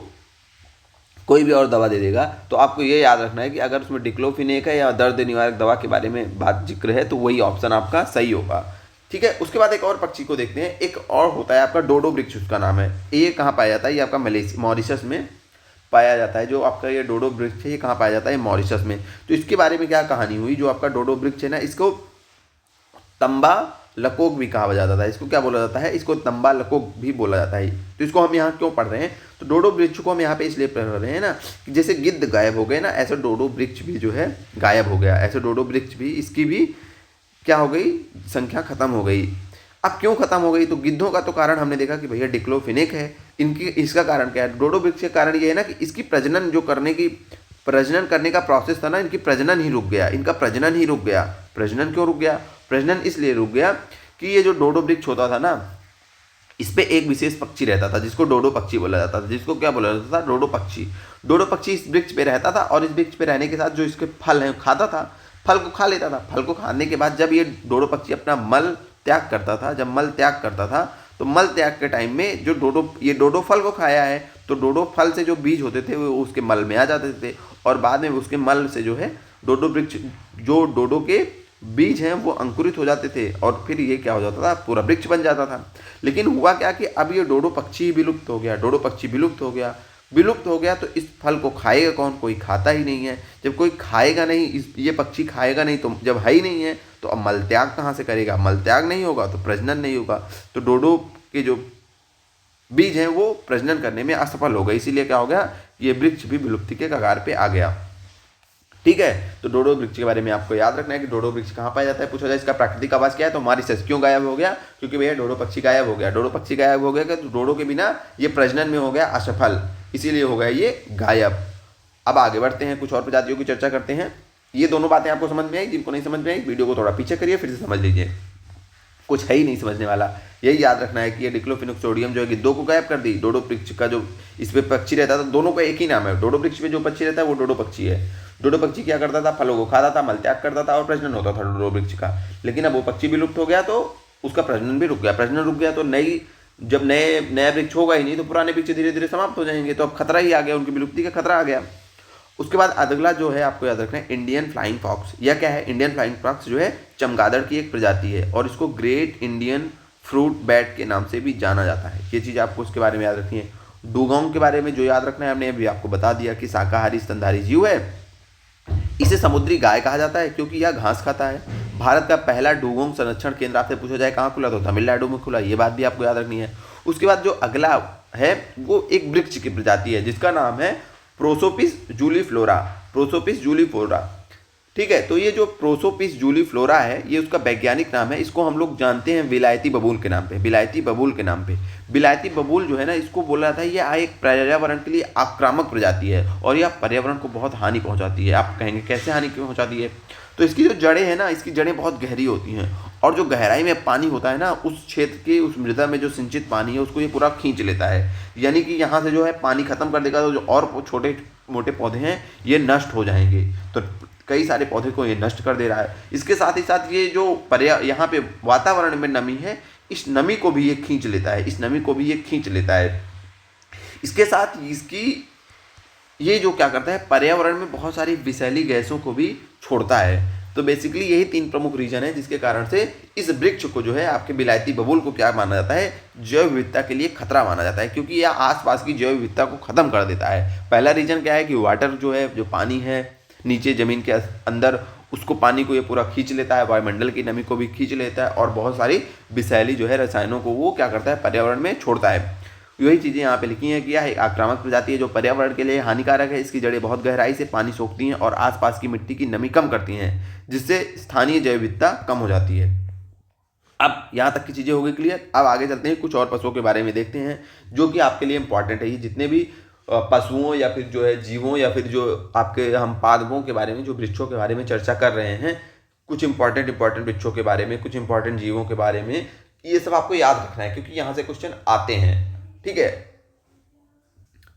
कोई भी और दवा दे देगा। तो आपको ये याद रखना है कि अगर उसमें डिक्लोफिनेक है या दर्द निवारक दवा के बारे में बात जिक्र है तो वही ऑप्शन आपका सही होगा। ठीक है, उसके बाद एक और पक्षी को देखते हैं। एक और होता है आपका डोडो वृक्ष, उसका नाम है। ये कहाँ पाया जाता है, ये आपका मॉरिशस में पाया जाता है। जो आपका ये डोडो वृक्ष है ये कहाँ पाया जाता है, मॉरिशस में। तो इसके बारे में क्या कहानी हुई, जो आपका डोडो वृक्ष है ना, इसको तंबा लकोक भी कहा जाता था। इसको क्या बोला जाता है, इसको तंबा लकोक भी बोला जाता है। तो इसको हम यहाँ क्यों पढ़ रहे हैं, तो डोडो वृक्ष को हम यहाँ पे इसलिए पढ़ रहे हैं ना कि जैसे गिद्ध गायब हो गए ना, ऐसे डोडो वृक्ष भी जो है गायब हो गया। ऐसे डोडो वृक्ष भी, इसकी भी क्या हो गई, संख्या खत्म हो गई। अब क्यों खत्म हो गई, तो गिद्धों का तो कारण हमने देखा कि भैया डिक्लोफिनेक है। इनकी इसका कारण क्या है, डोडो वृक्ष का कारण ये है ना कि इसकी प्रजनन करने का प्रोसेस था ना, इनकी प्रजनन ही रुक गया, इनका प्रजनन ही रुक गया। प्रजनन क्यों रुक गया, प्रजनन इसलिए रुक गया कि ये जो डोडो वृक्ष होता था ना, इस पे एक विशेष पक्षी रहता था जिसको डोडो पक्षी बोला जाता था। जिसको क्या बोला जाता था, डोडो पक्षी। डोडो पक्षी इस वृक्ष पे रहता था और इस वृक्ष पे रहने के साथ जो इसके फल हैं खाता था, फल को खा लेता था। फल को खाने के बाद जब ये डोडो पक्षी अपना मल त्याग करता था, जब मल त्याग करता था तो मल त्याग के टाइम में जो डोडो फल को खाया है, तो डोडो फल से जो बीज होते थे वो उसके मल में आ जाते थे और बाद में उसके मल से जो है डोडो वृक्ष, जो डोडो के बीज हैं वो अंकुरित हो जाते थे और फिर ये क्या हो जाता था, पूरा वृक्ष बन जाता था। लेकिन हुआ क्या कि अब ये डोडो पक्षी विलुप्त हो गया, डोडो पक्षी विलुप्त हो गया तो इस फल को खाएगा कौन, कोई खाता ही नहीं है। जब कोई खाएगा नहीं, ये पक्षी खाएगा नहीं, तो जब है ही नहीं है तो अब मल त्याग कहाँ से करेगा, मल त्याग नहीं होगा तो प्रजनन नहीं होगा। तो डोडो के जो बीज हैं वो प्रजनन करने में असफल हो गए, इसीलिए क्या हो गया, ये वृक्ष भी विलुप्ति के कगार पे आ गया। ठीक है, तो डोडो वृक्ष के बारे में आपको याद रखना है कि डोडो वृक्ष कहाँ पाया जाता है, पूछा जाए इसका प्राकृतिक आवास क्या है, तो मॉरिशस। क्यों गायब हो गया, क्योंकि भैया डोडो पक्षी गायब हो गया। डोडो पक्षी गायब हो गया तो डोडो के बिना ये प्रजनन में हो गया असफल, इसीलिए हो गया ये गायब। अब आगे बढ़ते हैं, कुछ और प्रजातियों की चर्चा करते हैं। ये दोनों बातें आपको समझ में आई, जिनको नहीं समझ में आई वीडियो को थोड़ा पीछे करिए, फिर से समझ लीजिए, कुछ है ही नहीं समझने वाला। यही याद रखना है कि ये डिक्लोफिनोक्सोडियम जो है गिद्धों को गायब कर दी। डोडो वृक्ष का जो इस पे पक्षी रहता था, दोनों का एक ही नाम है। डोडो वृक्ष पे जो पक्षी रहता है वो डोडो पक्षी है। डोडो पक्षी क्या करता था, फलों को खाता था, मल त्याग करता था और प्रजनन होता था डोडो वृक्ष का। लेकिन अब वो पक्षी विलुप्त हो गया तो उसका प्रजनन भी रुक गया। प्रजनन रुक गया तो जब नया वृक्ष होगा ही नहीं तो पुराने वृक्ष धीरे धीरे समाप्त हो जाएंगे। तो अब खतरा ही आ गया, उनकी विलुप्ति का खतरा आ गया। उसके बाद अगला जो है आपको याद रखना है इंडियन फ्लाइंग फॉक्स। यह क्या है, इंडियन फ्लाइंग फॉक्स जो है चमगादड़ की एक प्रजाति है और इसको ग्रेट इंडियन फ्रूट बैट के नाम से भी जाना जाता है। ये चीज़ आपको उसके बारे में याद रखनी है। डुगोंग के बारे में जो याद रखना है हमने अभी आपको बता दिया कि शाकाहारी स्तनधारी जीव है। इसे समुद्री गाय कहा जाता है क्योंकि यह घास खाता है। भारत का पहला डुगोंग संरक्षण केंद्र आपसे पूछा जाए कहाँ खुला, तो तमिलनाडु में खुला। ये बात भी आपको याद रखनी है। उसके बाद जो अगला है वो एक वृक्ष की प्रजाति है जिसका नाम है प्रोसोपिस जूलीफ्लोरा। प्रोसोपिस जूलीफ्लोरा, ठीक है। तो ये जो प्रोसोपिस जूलीफ्लोरा है ये उसका वैज्ञानिक नाम है। इसको हम लोग जानते हैं विलायती बबूल के नाम पे, विलायती बबूल के नाम पे। विलायती बबूल जो है ना, इसको बोला था ये एक पर्यावरण के लिए आक्रामक प्रजाति है और यह पर्यावरण को बहुत हानि पहुंचाती है। आप कहेंगे कैसे हानि क्यों पहुंचाती है, तो इसकी जो जड़ें हैं ना, इसकी जड़ें बहुत गहरी होती हैं और जो गहराई में पानी होता है ना, उस क्षेत्र के उस मृदा में जो सिंचित पानी है उसको ये पूरा खींच लेता है। यानी कि यहाँ से जो है पानी खत्म कर देगा तो जो और छोटे मोटे पौधे हैं ये नष्ट हो जाएंगे। तो कई सारे पौधे को ये नष्ट कर दे रहा है। इसके साथ ही साथ ये जो यहाँ पे वातावरण में नमी है, इस नमी को भी ये खींच लेता है, इस नमी को भी ये खींच लेता है। इसके साथ इसकी ये जो क्या करता है, पर्यावरण में बहुत सारी विषैली गैसों को भी छोड़ता है। तो बेसिकली यही तीन प्रमुख रीजन है जिसके कारण से इस वृक्ष को जो है आपके विलायती बबूल को क्या माना जाता है, जैव विविधता के लिए खतरा माना जाता है क्योंकि यह आसपास की जैव विविधता को खत्म कर देता है। पहला रीजन क्या है कि वाटर जो है, जो पानी है नीचे ज़मीन के अंदर, उसको पानी को ये पूरा खींच लेता है, वायुमंडल की नमी को भी खींच लेता है और बहुत सारी विषैली जो है रसायनों को वो क्या करता है, पर्यावरण में छोड़ता है। यही चीज़ें यहाँ पे लिखी हैं कि यह एक आक्रामक प्रजाति है जो पर्यावरण के लिए हानिकारक है। इसकी जड़ें बहुत गहराई से पानी सोखती हैं और आसपास की मिट्टी की नमी कम करती हैं जिससे स्थानीय जैव विविधता कम हो जाती है। अब यहाँ तक की चीज़ें हो गई क्लियर। अब आगे चलते हैं, कुछ और पशुओं के बारे में देखते हैं जो कि आपके लिए इंपॉर्टेंट है। ये जितने भी पशुओं या फिर जो है जीवों या फिर जो आपके हम पादपों के बारे में, जो वृक्षों के बारे में चर्चा कर रहे हैं, कुछ इंपॉर्टेंट वृक्षों के बारे में, कुछ इंपॉर्टेंट जीवों के बारे में, ये सब आपको याद रखना है क्योंकि यहाँ से क्वेश्चन आते हैं। ठीक है।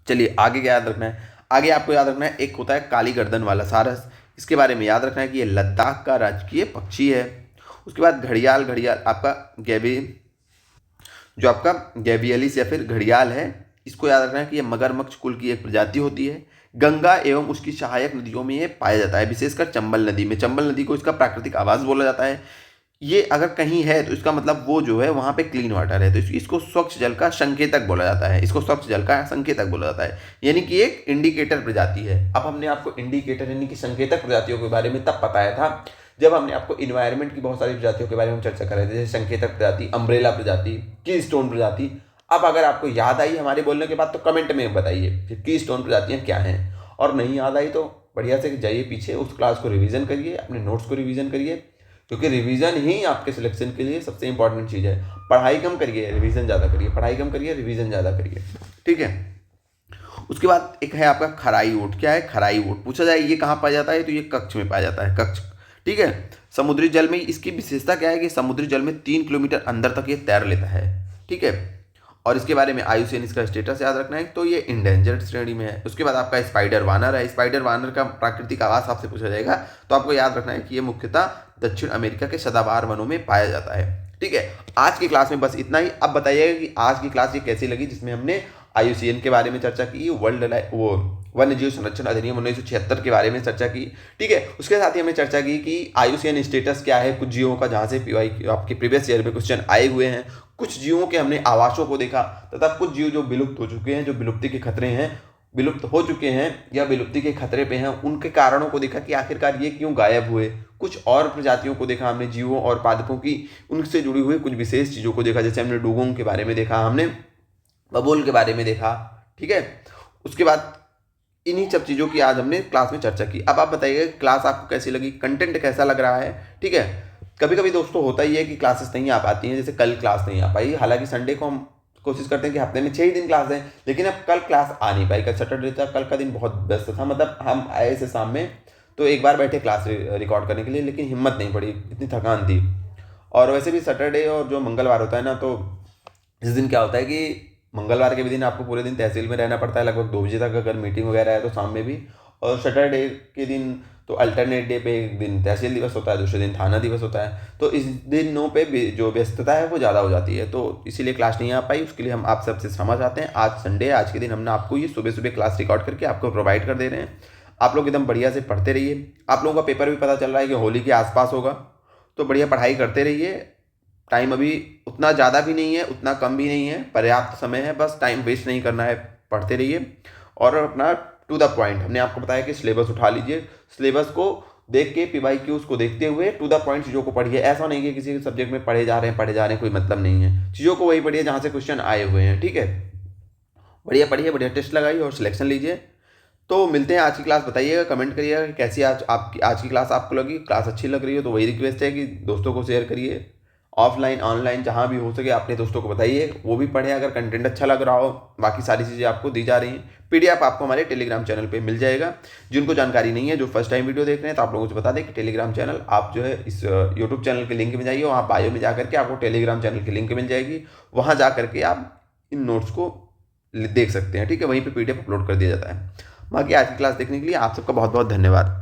चलिए आगे क्या याद रखना है, आगे आपको याद रखना है एक होता है काली गर्दन वाला सारस, इसके बारे में याद रखना है कि ये लद्दाख का राजकीय पक्षी है। उसके बाद घड़ियाल, घड़ियाल आपका गैबी, जो आपका गैबियलिस या फिर घड़ियाल है, इसको याद रखना है कि ये मगरमच्छ कुल की एक प्रजाति होती है। गंगा एवं उसकी सहायक नदियों में ये पाया जाता है, विशेषकर चंबल नदी में। चंबल नदी को इसका प्राकृतिक आवास बोला जाता है। ये अगर कहीं है तो इसका मतलब वो जो है वहाँ पे क्लीन वाटर है, तो इसको स्वच्छ जल का संकेतक बोला जाता है, इसको स्वच्छ जल का संकेतक बोला जाता है, यानी कि एक इंडिकेटर प्रजाति है। अब हमने आपको इंडिकेटर यानी कि संकेतक प्रजातियों के बारे में तब बताया था जब हमने आपको इन्वायरमेंट की बहुत सारी प्रजातियों के बारे में चर्चा कर रहे थे, जैसे संकेतक प्रजाति, अम्ब्रेला प्रजाति, की स्टोन प्रजाति। अब अगर आपको याद आई हमारे बोलने के बाद तो कमेंट में बताइए की स्टोन प्रजातियाँ क्या हैं, और नहीं याद आई तो बढ़िया से जाइए पीछे, उस क्लास को रिवीजन करिए, अपने नोट्स को रिवीजन करिए, क्योंकि रिवीजन ही आपके सिलेक्शन के लिए सबसे इंपॉर्टेंट चीज़ है। पढ़ाई कम करिए, रिवीजन ज़्यादा करिए, पढ़ाई कम करिए, रिवीजन ज़्यादा करिए, ठीक है। उसके बाद एक है आपका खराई ऊँट। क्या है खराई ऊँट? पूछा जाए ये कहाँ पाया जाता है, तो ये कच्छ में पाया जाता है, कच्छ, ठीक है। समुद्री जल में इसकी विशेषता क्या है कि समुद्री जल में 3 किलोमीटर अंदर तक ये तैर लेता है, ठीक है। और इसके बारे में IUCN इसका स्टेटस याद रखना है, तो ये इंडेंजर्ड श्रेणी में है। उसके बाद आपका स्पाइडर वानर है। स्पाइडर वानर का प्राकृतिक आवास आपसे पूछा जाएगा तो आपको याद रखना है कि ये मुख्यतः दक्षिण अमेरिका के सदाबहार वनों में पाया जाता है, ठीक है। आज की क्लास में बस इतना ही। अब बताइएगा कि आज की क्लास ये कैसी लगी, जिसमें हमने IUCN के बारे में चर्चा की, वन्य जीव संरक्षण अधिनियम 1976 के बारे में चर्चा की, ठीक है। उसके साथ ही हमने चर्चा की कि IUCN स्टेटस क्या है कुछ जीवों का, जहाँ से आपके प्रीवियस ईयर में क्वेश्चन आए हुए हैं। कुछ जीवों के हमने आवासों को देखा, तथा कुछ जीव जो विलुप्त हो चुके हैं, जो विलुप्ति के खतरे हैं, विलुप्त हो चुके हैं या विलुप्ति के खतरे पे हैं, उनके कारणों को देखा कि आखिरकार ये क्यों गायब हुए। कुछ और प्रजातियों को देखा हमने, जीवों और पादपों की, उनसे जुड़ी हुई कुछ विशेष चीज़ों को देखा, जैसे हमने डुगोंग के बारे में देखा, हमने बबूल के बारे में देखा, ठीक है। उसके बाद इन्हीं सब चीज़ों की आज हमने क्लास में चर्चा की। अब आप बताइए क्लास आपको कैसी लगी, कंटेंट कैसा लग रहा है, ठीक है। कभी कभी दोस्तों होता ही है कि क्लासेस नहीं आ पाती हैं, जैसे कल क्लास नहीं आ पाई, हालांकि संडे को हम कोशिश करते हैं कि हफ्ते में 6 ही दिन क्लास है, लेकिन अब कल क्लास आ नहीं पाई। कल सैटरडे था, कल का दिन बहुत व्यस्त था, मतलब हम आए से शाम में तो एक बार बैठे क्लास रिकॉर्ड करने के लिए, लेकिन हिम्मत नहीं पड़ी, इतनी थकान थी। और वैसे भी सैटरडे और जो मंगलवार होता है ना, तो इस दिन क्या होता है कि मंगलवार के भी दिन आपको पूरे दिन तहसील में रहना पड़ता है, लगभग 2 बजे तक अगर मीटिंग वगैरह है तो शाम में भी। और सैटरडे के दिन तो अल्टरनेट डे पे एक दिन तहसील दिवस होता है, दूसरे दिन थाना दिवस होता है, तो इस दिनों पे जो व्यस्तता है वो ज़्यादा हो जाती है, तो इसीलिए क्लास नहीं आ पाई। उसके लिए हम आप सबसे क्षमा चाहते हैं। आज संडे, आज के दिन हमने आपको ये सुबह सुबह क्लास रिकॉर्ड करके आपको प्रोवाइड कर दे रहे हैं। आप लोग एकदम बढ़िया से पढ़ते रहिए। आप लोगों का पेपर भी पता चल रहा है कि होली के आसपास होगा, तो बढ़िया पढ़ाई करते रहिए। टाइम अभी उतना ज़्यादा भी नहीं है, उतना कम भी नहीं है, पर्याप्त समय है, बस टाइम वेस्ट नहीं करना है, पढ़ते रहिए। और अपना टू द पॉइंट, हमने आपको बताया कि सिलेबस उठा लीजिए, सिलेबस को देख के PYQs को देखते हुए टू द पॉइंट चीज़ों को पढ़िए। ऐसा नहीं कि किसी सब्जेक्ट में पढ़े जा रहे हैं, कोई मतलब नहीं है। चीज़ों को वही पढ़िए जहाँ से क्वेश्चन आए हुए हैं, ठीक है। बढ़िया पढ़िए, बढ़िया टेस्ट लगाइए और सिलेक्शन लीजिए। तो मिलते हैं आज की क्लास। बताइएगा, कमेंट करिएगा कि कैसी आज की क्लास आपको लगी। क्लास अच्छी लग रही हो तो वही रिक्वेस्ट है कि दोस्तों को शेयर करिए, ऑफलाइन ऑनलाइन जहाँ भी हो सके अपने दोस्तों को बताइए, वो भी पढ़े अगर कंटेंट अच्छा लग रहा हो। बाकी सारी चीज़ें आपको दी जा रही हैं, PDF आपको हमारे टेलीग्राम चैनल पे मिल जाएगा। जिनको जानकारी नहीं है, जो फर्स्ट टाइम वीडियो देख रहे हैं, तो आप लोगों को बता दें कि टेलीग्राम चैनल आप जो है इस यूट्यूब चैनल के लिंक में जाइए, वहाँ बायो में जा करके आपको टेलीग्राम चैनल की लिंक मिल जाएगी, वहाँ जा करके आप इन नोट्स को देख सकते हैं, ठीक है। वहीं पर PDF अपलोड कर दिया जाता है। बाकी आज की क्लास देखने के लिए आप सबका बहुत बहुत धन्यवाद।